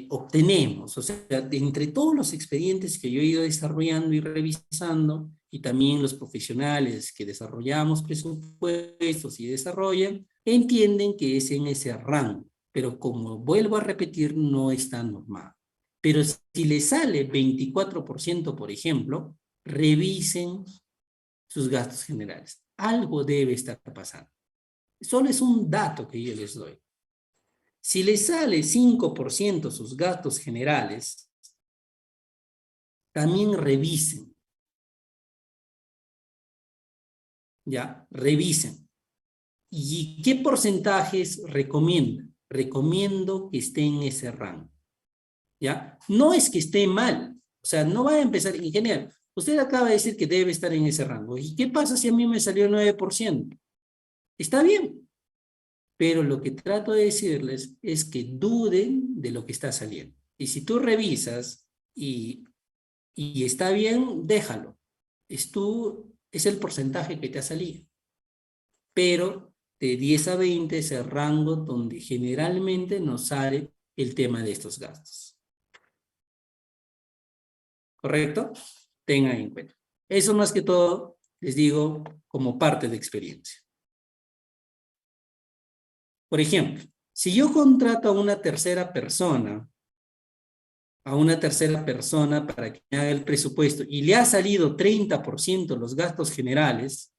obtenemos. O sea, de entre todos los expedientes que yo he ido desarrollando y revisando, y también los profesionales que desarrollamos presupuestos y desarrollan, entienden que es en ese rango. Pero como vuelvo a repetir, no está normado. Pero si le sale 24%, por ejemplo, revisen sus gastos generales. Algo debe estar pasando. Solo es un dato que yo les doy. Si le sale 5% sus gastos generales, también revisen. ¿Ya? Revisen. ¿Y qué porcentajes recomiendan? Recomiendo que esté en ese rango. ¿Ya? No es que esté mal. O sea, no va a empezar, ingeniero, usted acaba de decir que debe estar en ese rango. ¿Y qué pasa si a mí me salió 9%? Está bien. Pero lo que trato de decirles es que duden de lo que está saliendo. Y si tú revisas y está bien, déjalo. Es el porcentaje que te ha salido. Pero de 10 a 20 es el rango donde generalmente nos sale el tema de estos gastos. ¿Correcto? Tengan en cuenta. Eso más que todo, les digo, como parte de experiencia. Por ejemplo, si yo contrato a una tercera persona para que me haga el presupuesto y le ha salido 30% los gastos generales,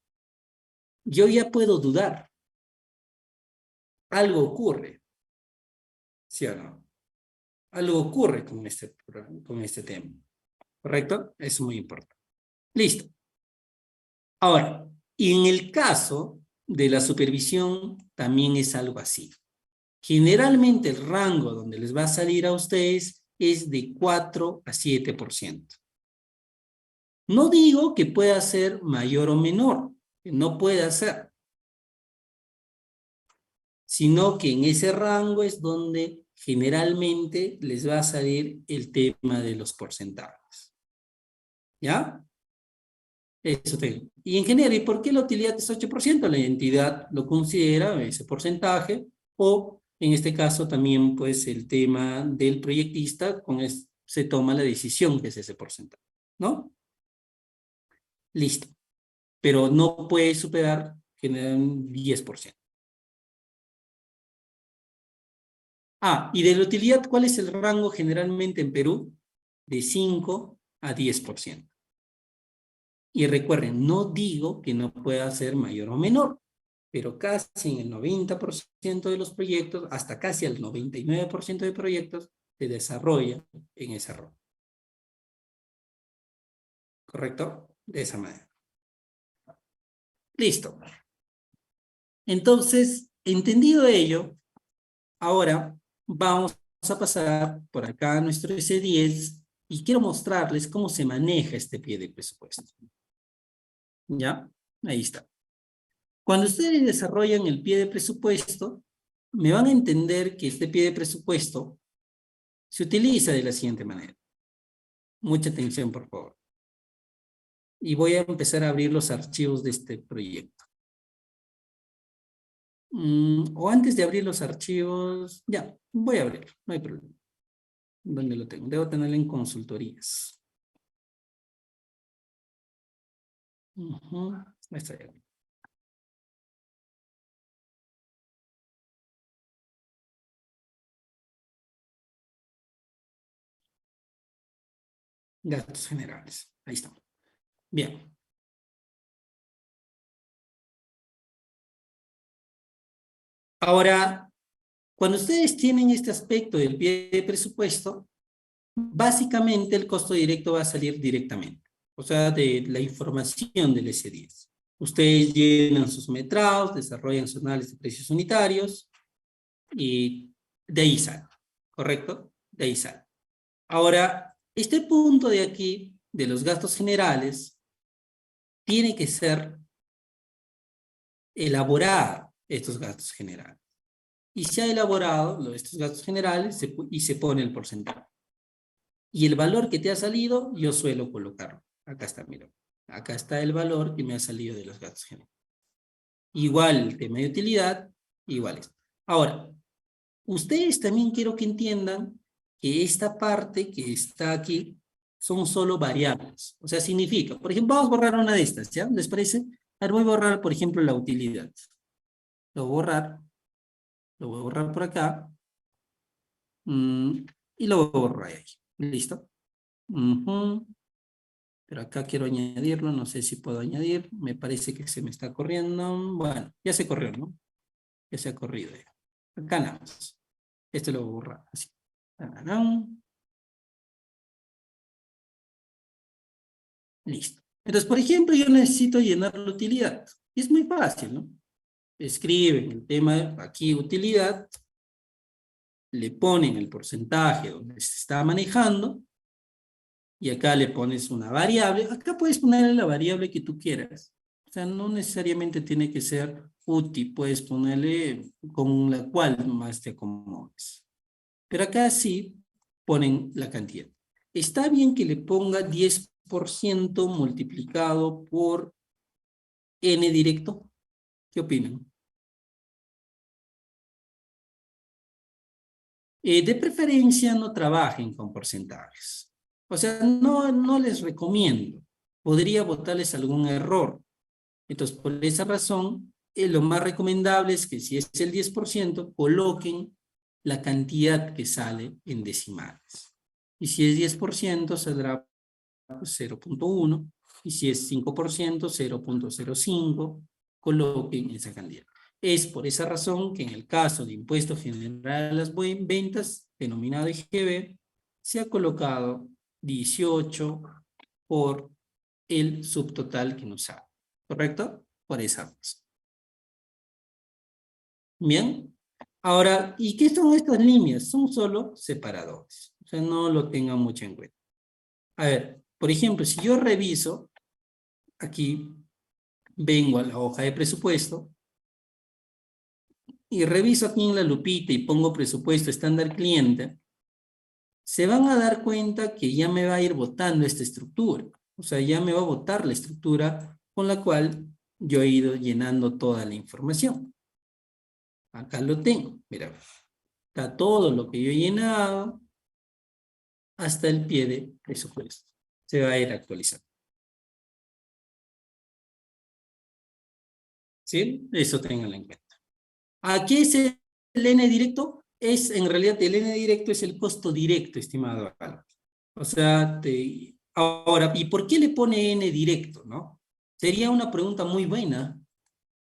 yo ya puedo dudar. Algo ocurre, ¿sí o no? Algo ocurre con este tema, ¿correcto? Es muy importante. Listo. Ahora, y en el caso de la supervisión, también es algo así. Generalmente el rango donde les va a salir a ustedes es de 4 a 7%. No digo que pueda ser mayor o menor, que no pueda ser, sino que en ese rango es donde generalmente les va a salir el tema de los porcentajes. ¿Ya? Eso te... Y en general, ¿y por qué la utilidad es 8%? La entidad lo considera ese porcentaje, o en este caso también pues el tema del proyectista, se toma la decisión que es ese porcentaje, ¿no? Listo. Pero no puede superar un 10%. Ah, y de la utilidad, ¿cuál es el rango generalmente en Perú? De 5 a 10%. Y recuerden, no digo que no pueda ser mayor o menor, pero casi en el 90% de los proyectos, hasta casi el 99% de proyectos, se desarrolla en ese rol. ¿Correcto? De esa manera. Listo. Entonces, entendido ello, ahora vamos a pasar por acá a nuestro S10 y quiero mostrarles cómo se maneja este pie de presupuesto. ¿Ya? Ahí está. Cuando ustedes desarrollan el pie de presupuesto, me van a entender que este pie de presupuesto se utiliza de la siguiente manera. Mucha atención, por favor. Y voy a empezar a abrir los archivos de este proyecto. O antes de abrir los archivos, ya, voy a abrirlo, no hay problema. ¿Dónde lo tengo? Debo tenerlo en consultorías. Ahí está ya. Gastos generales. Ahí está. Bien. Ahora, cuando ustedes tienen este aspecto del pie de presupuesto, básicamente el costo directo va a salir directamente. O sea, de la información del S10. Ustedes llenan sus metrados, desarrollan su análisis de precios unitarios y de ahí sale. ¿Correcto? De ahí sale. Ahora, este punto de aquí, de los gastos generales, tiene que ser elaborado, estos gastos generales. Y se ha elaborado estos gastos generales y se pone el porcentaje. Y el valor que te ha salido, yo suelo colocarlo. Acá está, mira. Acá está el valor que me ha salido de los gastos generales. Igual el tema de utilidad, igual es. Ahora, ustedes también quiero que entiendan que esta parte que está aquí son solo variables. O sea, significa, por ejemplo, vamos a borrar una de estas, ¿ya? ¿Les parece? A ver, voy a borrar, por ejemplo, la utilidad. Lo voy a borrar. Lo voy a borrar por acá. Y lo voy a borrar ahí. ¿Listo? Pero acá quiero añadirlo. No sé si puedo añadir. Me parece que se me está corriendo. Bueno, ya se corrió, ¿no? Ya se ha corrido. Ya. Acá nada más. Este lo voy a borrar. Así. Listo. Entonces, por ejemplo, yo necesito llenar la utilidad. Y es muy fácil, ¿no? Escriben el tema de aquí, utilidad, le ponen el porcentaje donde se está manejando, y acá le pones una variable. Acá puedes ponerle la variable que tú quieras. O sea, no necesariamente tiene que ser UTI, puedes ponerle con la cual más te acomodes. Pero acá sí ponen la cantidad. Está bien que le ponga 10% multiplicado por N directo. ¿Qué opinan? De preferencia no trabajen con porcentajes. O sea, no les recomiendo. Podría botarles algún error. Entonces, por esa razón, lo más recomendable es que si es el 10%, coloquen la cantidad que sale en decimales. Y si es 10%, saldrá 0.1. Y si es 5%, 0.05. Coloquen esa cantidad. Es por esa razón que en el caso de impuesto general a las ventas, denominado IGB, se ha colocado 18 por el subtotal que nos sale. ¿Correcto? Por esa razón. Bien. Ahora, ¿y qué son estas líneas? Son solo separadores. O sea, no lo tengan mucho en cuenta. A ver, por ejemplo, si yo reviso, aquí vengo a la hoja de presupuesto y reviso aquí en la lupita y pongo presupuesto estándar cliente, se van a dar cuenta que ya me va a ir botando esta estructura. O sea, ya me va a botar la estructura con la cual yo he ido llenando toda la información. Acá lo tengo, mira. Está todo lo que yo he llenado hasta el pie de presupuesto. Se va a ir actualizando. ¿Sí? Eso ténganlo en cuenta. Aquí es el N directo. En realidad, el N directo es el costo directo, estimado Álvaro. O sea, ahora, ¿y por qué le pone N directo, no? Sería una pregunta muy buena.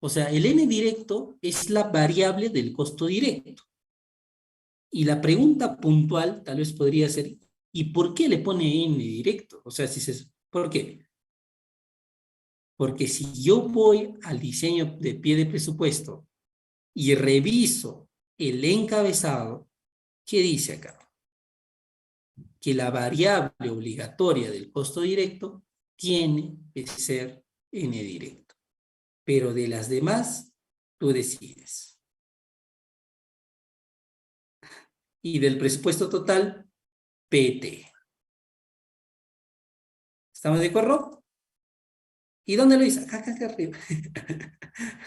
O sea, el N directo es la variable del costo directo. Y la pregunta puntual tal vez podría ser, ¿y por qué le pone N directo? O sea, ¿por qué? Porque si yo voy al diseño de pie de presupuesto y reviso el encabezado, ¿qué dice acá? Que la variable obligatoria del costo directo tiene que ser N directo. Pero de las demás, tú decides. Y del presupuesto total, PT. ¿Estamos de acuerdo? ¿Y dónde lo hice? Acá arriba.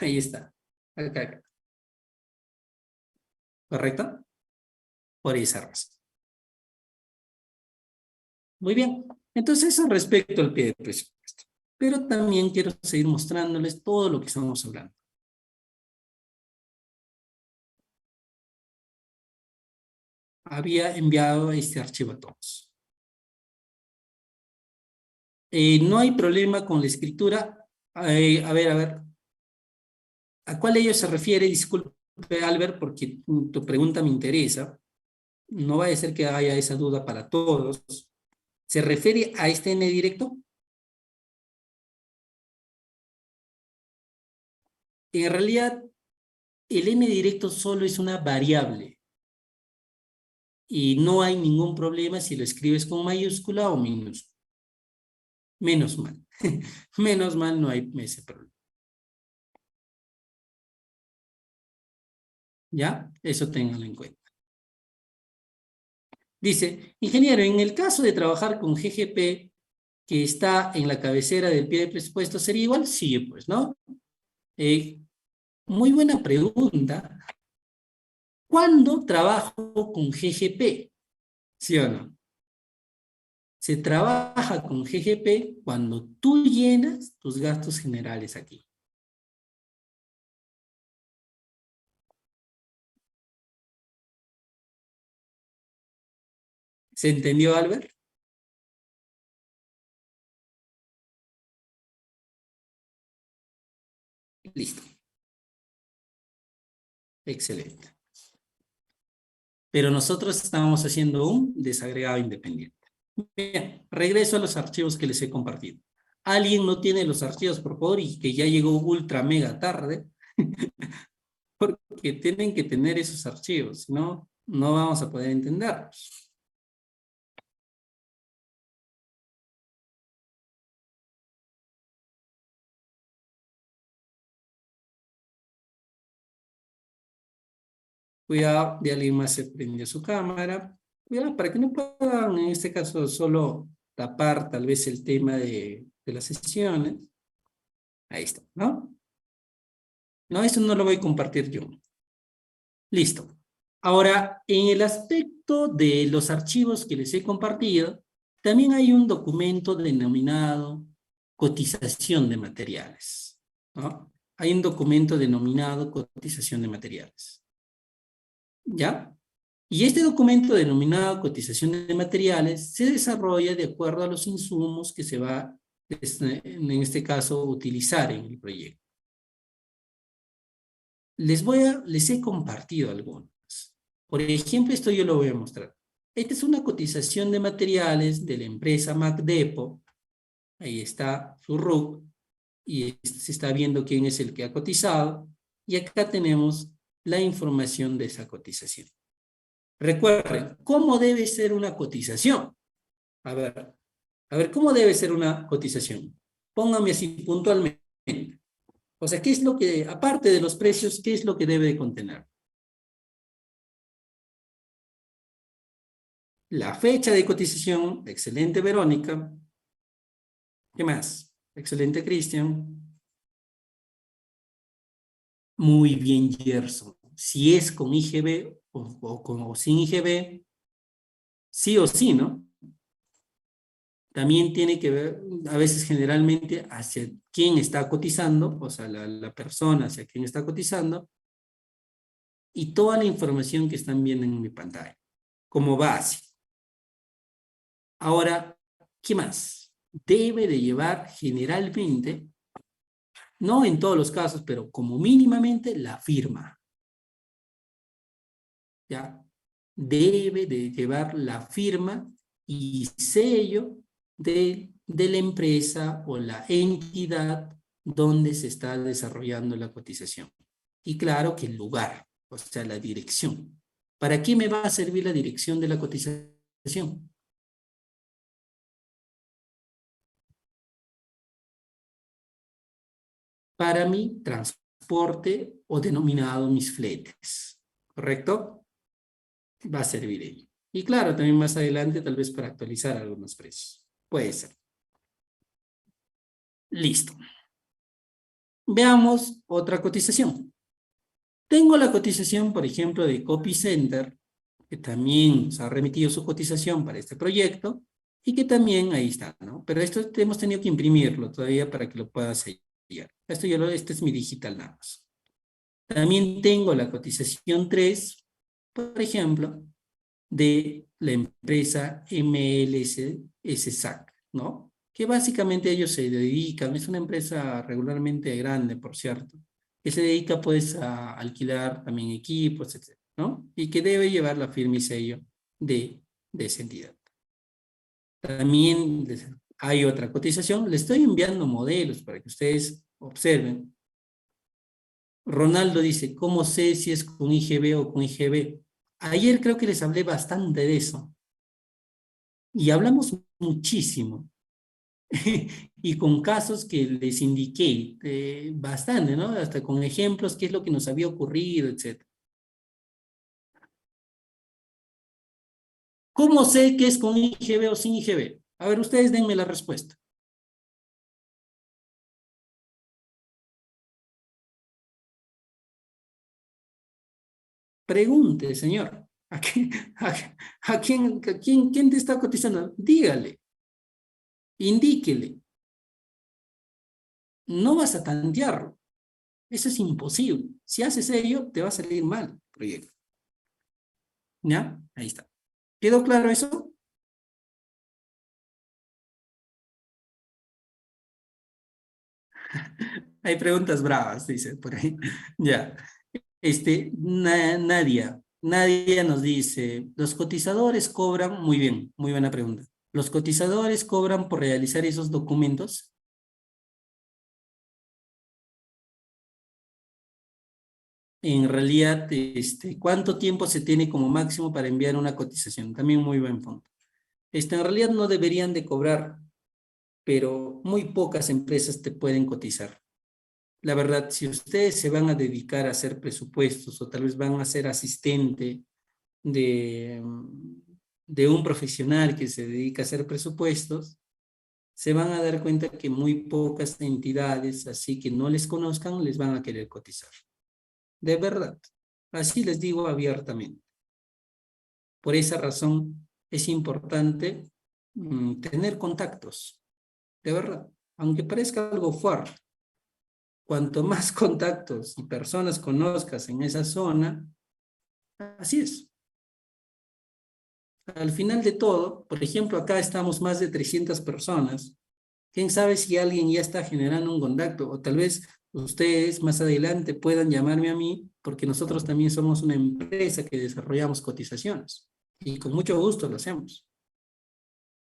Ahí está. Acá. ¿correcto? Por esa razón. Muy bien. Entonces, eso respecto al pie de presupuesto. Pero también quiero seguir mostrándoles todo lo que estamos hablando. Había enviado este archivo a todos. No hay problema con la escritura. A ver. ¿A cuál de ellos se refiere? Disculpe, Albert, porque tu pregunta me interesa. No vaya a ser que haya esa duda para todos. ¿Se refiere a este n directo? En realidad, el n directo solo es una variable y no hay ningún problema si lo escribes con mayúscula o minúscula. Menos mal. Menos mal no hay ese problema. ¿Ya? Eso ténganlo en cuenta. Dice, ingeniero, en el caso de trabajar con GGP, que está en la cabecera del pie de presupuesto, ¿sería igual? Sí, pues, ¿no? Muy buena pregunta. ¿Cuándo trabajo con GGP? ¿Sí o no? Se trabaja con GGP cuando tú llenas tus gastos generales aquí. ¿Se entendió, Albert? Listo. Excelente. Pero nosotros estamos haciendo un desagregado independiente. Bien, regreso a los archivos que les he compartido. ¿Alguien no tiene los archivos, por favor, y que ya llegó ultra mega tarde? Porque tienen que tener esos archivos, si no, no vamos a poder entenderlos. Cuidado, de alguien más se prendió su cámara. Cuidado, para que no puedan, en este caso, solo tapar tal vez el tema de las sesiones. Ahí está, ¿no? No, eso no lo voy a compartir yo. Listo. Ahora, en el aspecto de los archivos que les he compartido, también hay un documento denominado cotización de materiales, ¿no? Hay un documento denominado cotización de materiales. ¿Ya? Y este documento denominado cotización de materiales se desarrolla de acuerdo a los insumos que se va, en este caso, utilizar en el proyecto. Les he compartido algunos. Por ejemplo, esto yo lo voy a mostrar. Esta es una cotización de materiales de la empresa MacDepo. Ahí está su RUC y se está viendo quién es el que ha cotizado. Y acá tenemos la información de esa cotización. Recuerden, ¿cómo debe ser una cotización? A ver, ¿cómo debe ser una cotización? Póngame así puntualmente. O sea, ¿qué es lo que, aparte de los precios, qué es lo que debe de contener? La fecha de cotización, excelente Verónica. ¿Qué más? Excelente Cristian. Muy bien Gerson. Si es con IGB o sin IGB, sí o sí, ¿no? También tiene que ver, a veces generalmente, hacia quién está cotizando, o sea, la persona hacia quién está cotizando, y toda la información que están viendo en mi pantalla, como base. Ahora, ¿qué más? Debe de llevar generalmente, no en todos los casos, pero como mínimamente la firma. ¿Ya? Debe de llevar la firma y sello de la empresa o la entidad donde se está desarrollando la cotización. Y claro que el lugar, o sea, la dirección. ¿Para qué me va a servir la dirección de la cotización? Para mi transporte o denominado mis fletes, ¿correcto? Va a servir ello. Y claro, también más adelante tal vez para actualizar algunos precios. Puede ser. Listo. Veamos otra cotización. Tengo la cotización, por ejemplo, de Copy Center, que también se ha remitido su cotización para este proyecto, y que también ahí está, ¿no? Pero esto hemos tenido que imprimirlo todavía para que lo pueda sellar. Este es mi digital nada más. También tengo la cotización 3, por ejemplo, de la empresa MLS SAC, ¿no? Que básicamente ellos se dedican, es una empresa regularmente grande, por cierto, que se dedica pues a alquilar también equipos, etcétera, ¿no? Y que debe llevar la firma y sello de esa entidad. También hay otra cotización, le estoy enviando modelos para que ustedes observen. Ronaldo dice, ¿cómo sé si es con IGB o con IGB? Ayer creo que les hablé bastante de eso. Y hablamos muchísimo. Y con casos que les indiqué bastante, ¿no? Hasta con ejemplos, qué es lo que nos había ocurrido, etc. ¿Cómo sé que es con IGB o sin IGB? A ver, ustedes denme la respuesta. Pregunte, señor. ¿Quién te está cotizando? Dígale, indíquele. No vas a tantearlo. Eso es imposible. Si haces ello, te va a salir mal el proyecto. ¿Ya? Ahí está. ¿Quedó claro eso? Hay preguntas bravas, dice por ahí. Ya. Nadia nos dice, los cotizadores cobran, muy bien, muy buena pregunta. ¿Los cotizadores cobran por realizar esos documentos? En realidad, ¿cuánto tiempo se tiene como máximo para enviar una cotización? También muy buen punto. En realidad no deberían de cobrar, pero muy pocas empresas te pueden cotizar. La verdad, si ustedes se van a dedicar a hacer presupuestos o tal vez van a ser asistente de, de un profesional que se dedica a hacer presupuestos, se van a dar cuenta que muy pocas entidades, así que no les conozcan, les van a querer cotizar. De verdad. Así les digo abiertamente. Por esa razón es importante tener contactos. De verdad. Aunque parezca algo fuerte. Cuanto más contactos y personas conozcas en esa zona, así es. Al final de todo, por ejemplo, acá estamos más de 300 personas. ¿Quién sabe si alguien ya está generando un contacto? O tal vez ustedes más adelante puedan llamarme a mí, porque nosotros también somos una empresa que desarrollamos cotizaciones. Y con mucho gusto lo hacemos.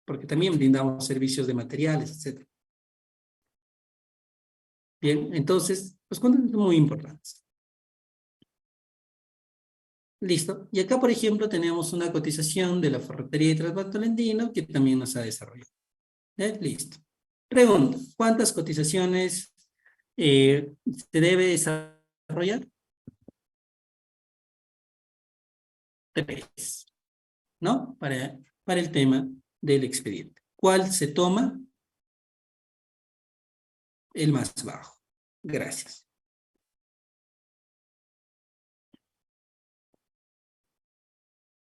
Porque también brindamos servicios de materiales, etc. Bien, entonces, los contactos son muy importantes. Listo. Y acá, por ejemplo, tenemos una cotización de la Ferretería de Traspaso Tolentino que también nos ha desarrollado. Listo. Pregunta, ¿cuántas cotizaciones se debe desarrollar? 3, ¿no? Para el tema del expediente. ¿Cuál se toma? El más bajo. Gracias.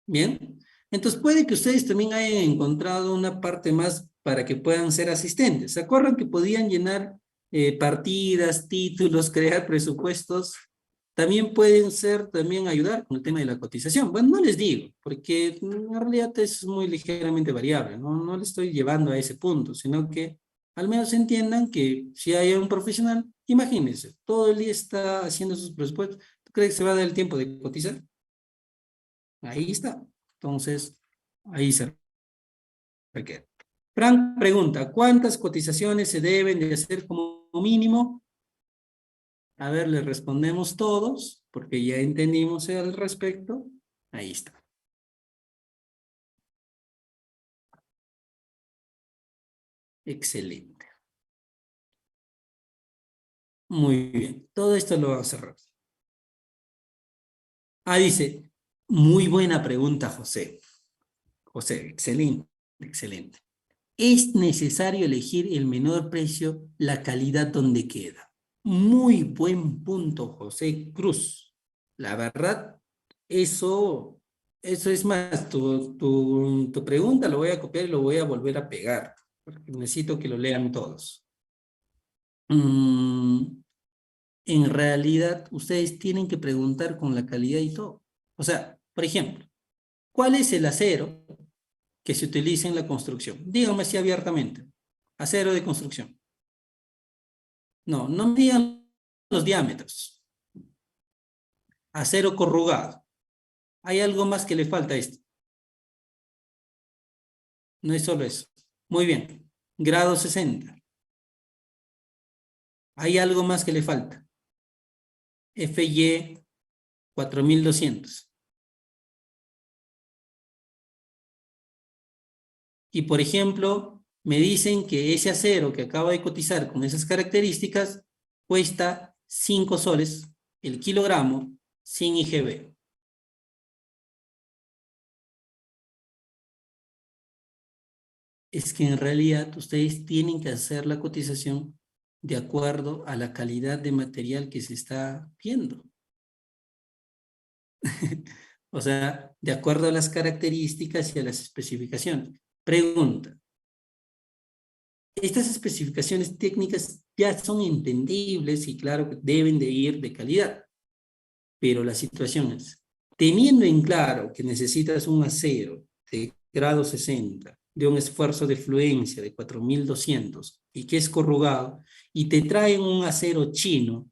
Bien. Entonces puede que ustedes también hayan encontrado una parte más para que puedan ser asistentes. ¿Se acuerdan que podían llenar partidas, títulos, crear presupuestos? También pueden también ayudar con el tema de la cotización. Bueno, no les digo, porque en realidad es muy ligeramente variable, ¿no? No les estoy llevando a ese punto, sino que al menos entiendan que si hay un profesional, imagínense, todo el día está haciendo sus presupuestos, ¿tú crees que se va a dar el tiempo de cotizar? Ahí está. Entonces, ahí se requiere. Frank pregunta, ¿cuántas cotizaciones se deben de hacer como mínimo? A ver, le respondemos todos, porque ya entendimos al respecto. Ahí está. Excelente. Muy bien. Todo esto lo vamos a cerrar. Dice, muy buena pregunta, José. José, excelente, excelente. ¿Es necesario elegir el menor precio, la calidad donde queda? Muy buen punto, José Cruz. la verdad, eso es más, tu pregunta lo voy a copiar y lo voy a volver a pegar, porque necesito que lo lean todos. En realidad, ustedes tienen que preguntar con la calidad y todo. O sea, por ejemplo, ¿cuál es el acero que se utiliza en la construcción? Díganme así abiertamente. Acero de construcción. No, no me digan los diámetros. Acero corrugado. Hay algo más que le falta a esto. No es solo eso. Muy bien. Grado 60. Hay algo más que le falta. FY 4200. Y por ejemplo, me dicen que ese acero que acaba de cotizar con esas características cuesta 5 soles el kilogramo sin IGB. Es que en realidad ustedes tienen que hacer la cotización de acuerdo a la calidad de material que se está viendo. O sea, de acuerdo a las características y a las especificaciones. Pregunta. Estas especificaciones técnicas ya son entendibles y claro que deben de ir de calidad. Pero la situación es, teniendo en claro que necesitas un acero de grado 60, de un esfuerzo de fluencia de 4200 y que es corrugado, y te traen un acero chino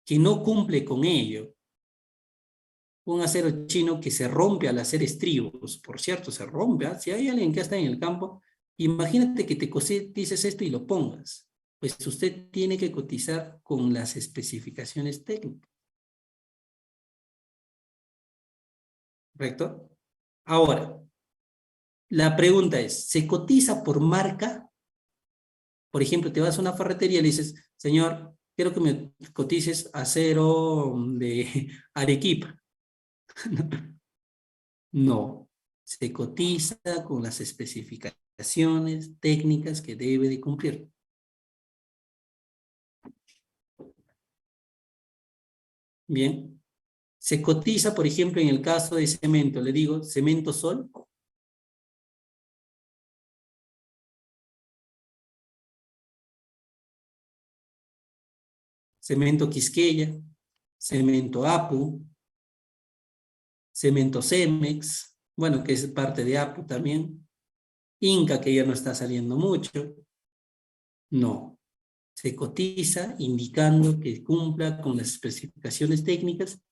que no cumple con ello, un acero chino que se rompe al hacer estribos, por cierto, se rompe, ¿eh? Si hay alguien que está en el campo, imagínate que te cotices esto y lo pongas, pues usted tiene que cotizar con las especificaciones técnicas, ¿correcto? Ahora, la pregunta es, ¿se cotiza por marca? Por ejemplo, te vas a una ferretería y le dices, señor, quiero que me cotices acero de Arequipa. No, se cotiza con las especificaciones técnicas que debe de cumplir. Bien, se cotiza, por ejemplo, en el caso de cemento, le digo, cemento sol, cemento Quisqueya, cemento Apu, cemento Cemex, bueno, que es parte de Apu también, Inca, que ya no está saliendo mucho. No, se cotiza indicando que cumpla con las especificaciones técnicas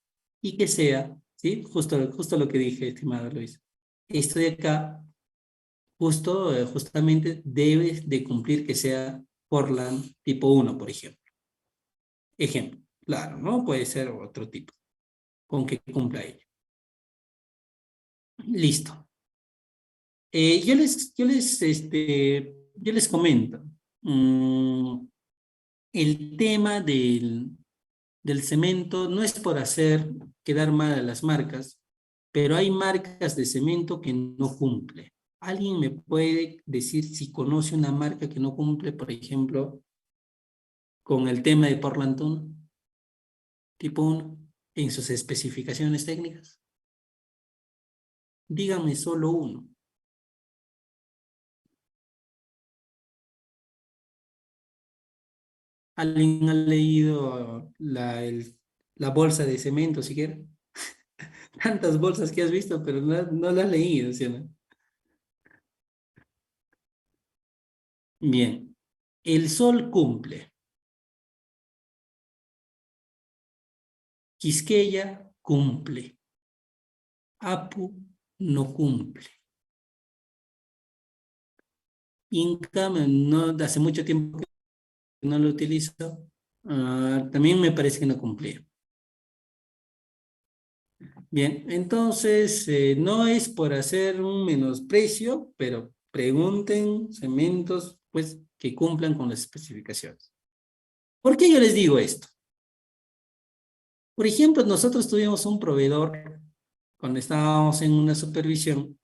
y que sea, ¿sí? Justo lo que dije, estimado Luis. Esto de acá, justamente debe de cumplir que sea Portland tipo 1, por ejemplo. Ejemplo, claro, ¿no? Puede ser otro tipo, con que cumpla ello. Listo. Yo les comento. El tema del cemento no es por hacer quedar mal a las marcas, pero hay marcas de cemento que no cumple. ¿Alguien me puede decir si conoce una marca que no cumple, por ejemplo, con el tema de Portland tipo 1 en sus especificaciones técnicas? Dígame solo uno. ¿Alguien ha leído la bolsa de cemento siquiera? Tantas bolsas que has visto, pero no las has leído, ¿sí o no? Bien. El sol cumple. Quisqueya cumple. Apu no cumple. Inca, no, hace mucho tiempo que no lo utilizo. También me parece que no cumplía. Bien, entonces no es por hacer un menosprecio, pero pregunten cementos pues, que cumplan con las especificaciones. ¿Por qué yo les digo esto? Por ejemplo, nosotros tuvimos un proveedor cuando estábamos en una supervisión.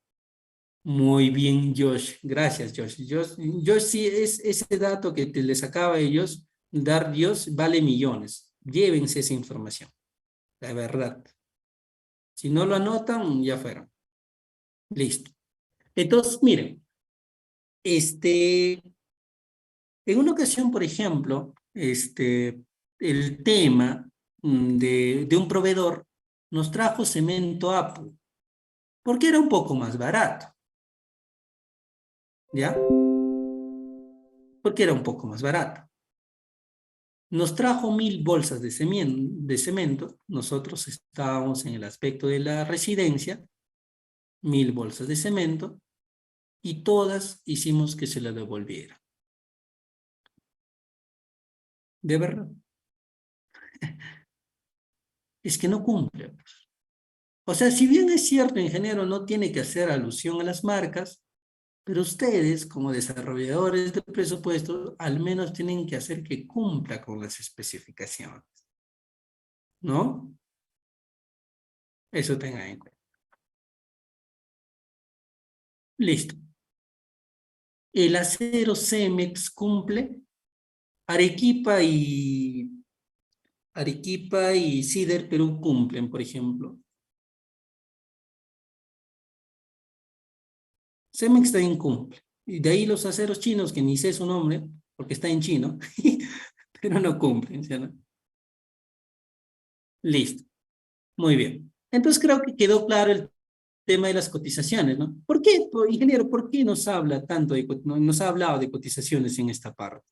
Muy bien, Josh. Gracias, Josh. Josh sí es ese dato que les acaba a ellos dar Dios vale millones. Llévense esa información. la verdad. Si no lo anotan, ya fueron. Listo. Entonces, miren, en una ocasión, por ejemplo, el tema de un proveedor nos trajo cemento Apu, porque era un poco más barato, ¿ya? Porque era un poco más barato. Nos trajo 1000 bolsas de cemento. Nosotros estábamos en el aspecto de la residencia, 1000 bolsas de cemento, y todas hicimos que se la devolviera. De verdad, es que no cumple. O sea, si bien es cierto, ingeniero, no tiene que hacer alusión a las marcas, pero ustedes, como desarrolladores de presupuesto, al menos tienen que hacer que cumpla con las especificaciones, ¿no? Eso tengan en cuenta. Listo. El acero Cemex cumple. Arequipa y Cider Perú cumplen, por ejemplo. Cemex también cumple. Y de ahí los aceros chinos, que ni sé su nombre, porque está en chino, pero no cumplen, ¿sí, no? Listo. Muy bien. Entonces creo que quedó claro el tema de las cotizaciones, ¿no? ¿Por qué, ingeniero, por qué nos habla tanto nos ha hablado de cotizaciones en esta parte?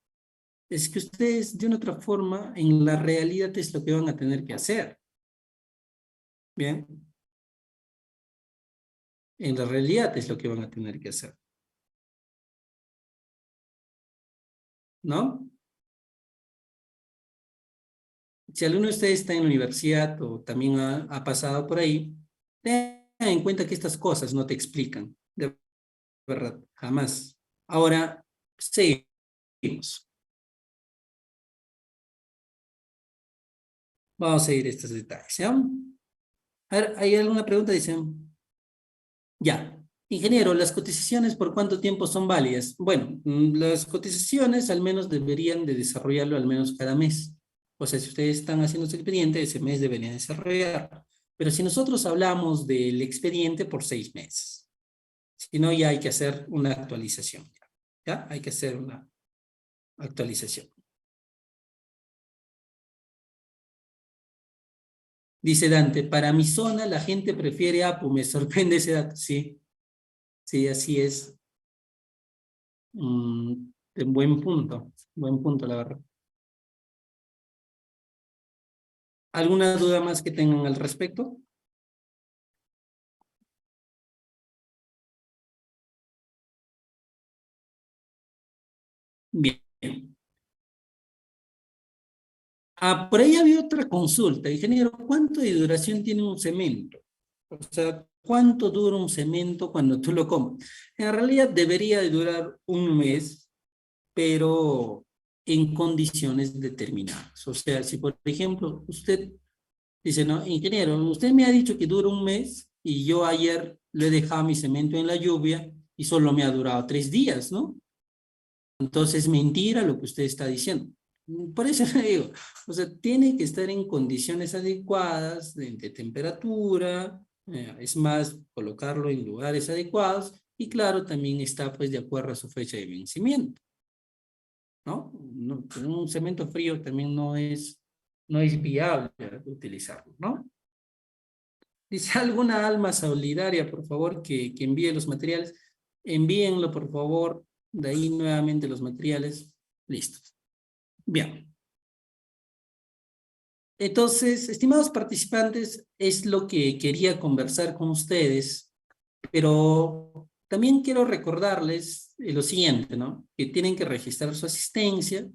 Es que ustedes, de una otra forma, en la realidad es lo que van a tener que hacer. Bien, en la realidad es lo que van a tener que hacer, ¿no? Si alguno de ustedes está en la universidad o también ha pasado por ahí, tengan en cuenta que estas cosas no te explican, de verdad, jamás. Ahora, seguimos. Vamos a seguir estos detalles, ¿ya? A ver, ¿hay alguna pregunta? Dicen, ya. Ingeniero, ¿las cotizaciones por cuánto tiempo son válidas? Bueno, las cotizaciones al menos deberían de desarrollarlo al menos cada mes. O sea, si ustedes están haciendo su expediente, ese mes deberían desarrollarlo. Pero si nosotros hablamos del expediente por 6 meses, si no, ya hay que hacer una actualización. ¿Ya? Hay que hacer una actualización. Dice Dante, para mi zona la gente prefiere Apu, me sorprende ese dato. Sí, sí, así es. Buen punto, la verdad. ¿Alguna duda más que tengan al respecto? Bien. Por ahí había otra consulta. Ingeniero, ¿cuánto de duración tiene un cemento? O sea, ¿cuánto dura un cemento cuando tú lo compras? En realidad debería de durar un mes, pero en condiciones determinadas. O sea, si por ejemplo usted dice, no, ingeniero, usted me ha dicho que dura un mes y yo ayer le he dejado mi cemento en la lluvia y solo me ha durado 3 días, ¿no? Entonces, mentira lo que usted está diciendo. Por eso le digo, o sea, tiene que estar en condiciones adecuadas de temperatura, es más, colocarlo en lugares adecuados y claro, también está pues de acuerdo a su fecha de vencimiento, ¿no? Un cemento frío también no es viable utilizarlo, ¿no? Dice alguna alma solidaria, por favor, que envíe los materiales. Envíenlo, por favor. De ahí nuevamente los materiales. Listo. Bien. Entonces, estimados participantes, es lo que quería conversar con ustedes, pero también quiero recordarles lo siguiente, ¿no? Que tienen que registrar su asistencia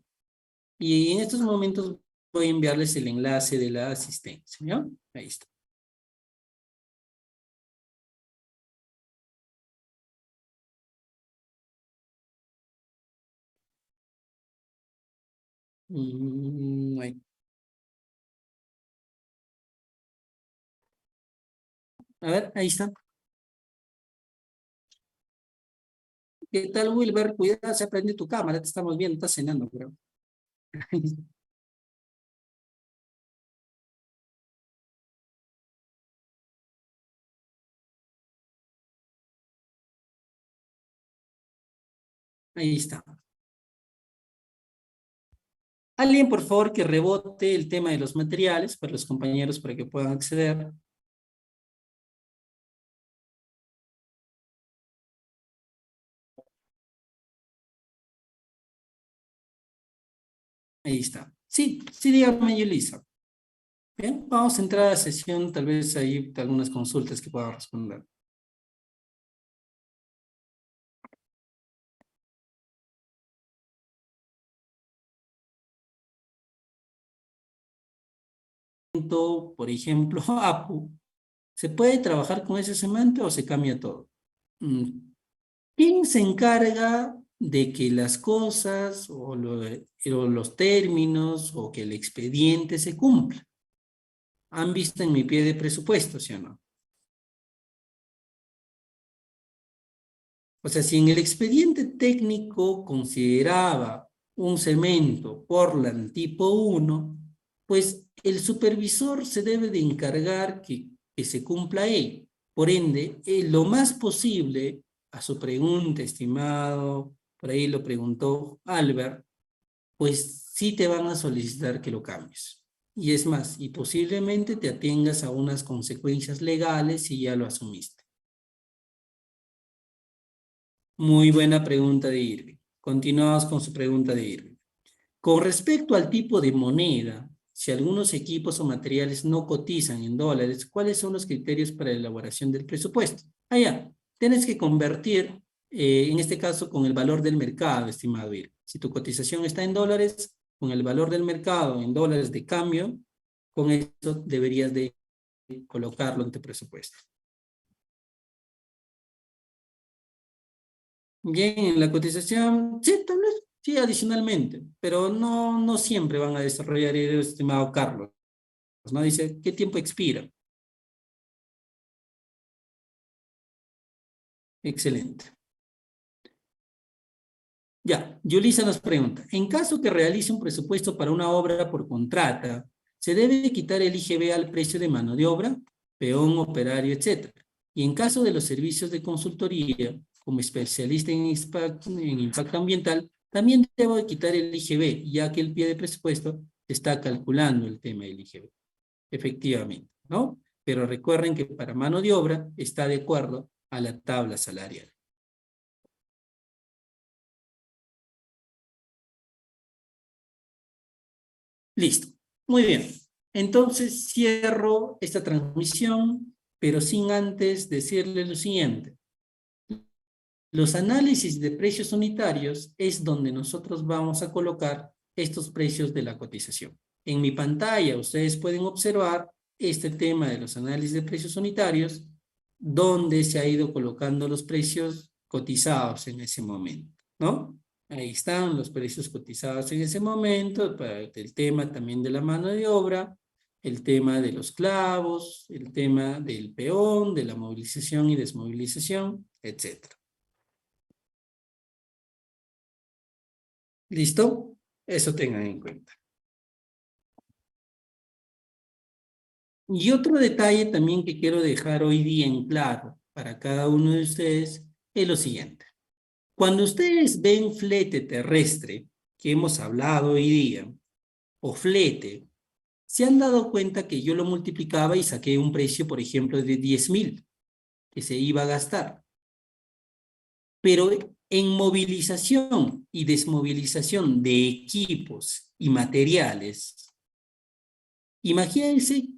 y en estos momentos voy a enviarles el enlace de la asistencia, ¿no? Ahí está. Ahí. A ver, ahí está. ¿Qué tal, Wilber? Cuidado, se prende tu cámara, te estamos viendo, estás cenando, creo. Ahí está. Alguien, por favor, que rebote el tema de los materiales para los compañeros para que puedan acceder. Ahí está. Sí, sí, dígame, Yulisa. Bien, vamos a entrar a la sesión, tal vez hay algunas consultas que pueda responder. Por ejemplo, APU. ¿Se puede trabajar con ese semante o se cambia todo? Mm, ¿Quién se encarga de que las cosas o los términos o que el expediente se cumpla? ¿Han visto en mi pie de presupuesto, sí o no? O sea, si en el expediente técnico consideraba un cemento Portland tipo 1, pues el supervisor se debe de encargar que se cumpla ello. Por ende, lo más posible, a su pregunta, estimado, por ahí lo preguntó Albert, pues sí te van a solicitar que lo cambies. Y es más, y posiblemente te atengas a unas consecuencias legales si ya lo asumiste. Muy buena pregunta de Irving. Continuamos con su pregunta de Irving. Con respecto al tipo de moneda, si algunos equipos o materiales no cotizan en dólares, ¿cuáles son los criterios para la elaboración del presupuesto? Ya, tienes que convertir, en este caso, con el valor del mercado, estimado Irving. Si tu cotización está en dólares, con el valor del mercado en dólares de cambio, con eso deberías de colocarlo en tu presupuesto. Bien, en la cotización, sí, tal vez, sí, adicionalmente, pero no siempre van a desarrollar el estimado Carlos, ¿no? Dice, ¿qué tiempo expira? Excelente. Ya, Yulisa nos pregunta, en caso que realice un presupuesto para una obra por contrata, ¿se debe quitar el IGB al precio de mano de obra, peón, operario, etcétera? Y en caso de los servicios de consultoría, como especialista en impacto ambiental, también debo de quitar el IGB, ya que el pie de presupuesto está calculando el tema del IGB. Efectivamente, ¿no? Pero recuerden que para mano de obra está de acuerdo a la tabla salarial. Listo. Muy bien. Entonces cierro esta transmisión, pero sin antes decirles lo siguiente. Los análisis de precios unitarios es donde nosotros vamos a colocar estos precios de la cotización. En mi pantalla ustedes pueden observar este tema de los análisis de precios unitarios, donde se ha ido colocando los precios cotizados en ese momento, ¿no? Ahí están los precios cotizados en ese momento, para el tema también de la mano de obra, el tema de los clavos, el tema del peón, de la movilización y desmovilización, etcétera. ¿Listo? Eso tengan en cuenta. Y otro detalle también que quiero dejar hoy día en claro para cada uno de ustedes es lo siguiente. Cuando ustedes ven flete terrestre, que hemos hablado hoy día, o flete, se han dado cuenta que yo lo multiplicaba y saqué un precio, por ejemplo, de 10,000 que se iba a gastar. Pero en movilización y desmovilización de equipos y materiales, imagínense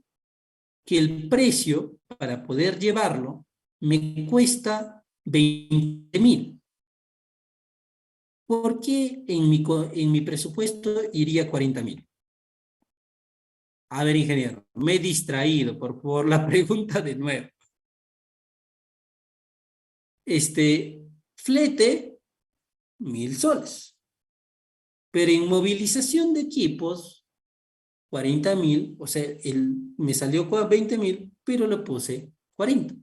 que el precio para poder llevarlo me cuesta 20,000. ¿Por qué en mi presupuesto iría 40,000? A ver, ingeniero, me he distraído, por favor, la pregunta de nuevo. Flete, 1,000 soles. Pero en movilización de equipos, 40,000, o sea, me salió 20,000, pero lo puse 40.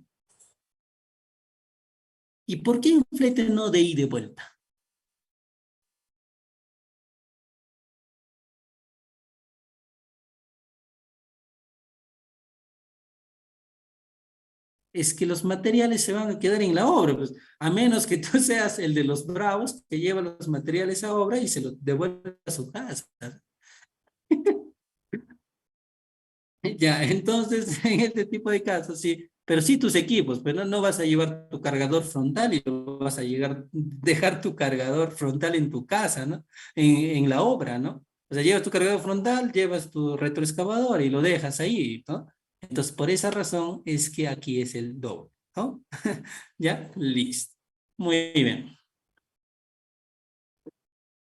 ¿Y por qué en flete no de ida y de vuelta? es que los materiales se van a quedar en la obra, pues, a menos que tú seas el de los bravos que lleva los materiales a obra y se los devuelve a su casa. Ya, entonces, en este tipo de casos, sí, pero sí tus equipos, pero no vas a llevar tu cargador frontal y lo vas a dejar tu cargador frontal en tu casa, ¿no? En la obra, ¿no? O sea, llevas tu cargador frontal, llevas tu retroexcavador y lo dejas ahí, ¿no? Entonces, por esa razón es que aquí es el doble, ¿no? ¿Ya? Listo. Muy bien.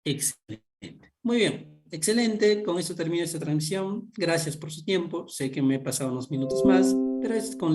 Excelente. Muy bien. Excelente. Con esto termino esta transmisión. Gracias por su tiempo. Sé que me he pasado unos minutos más, pero es con la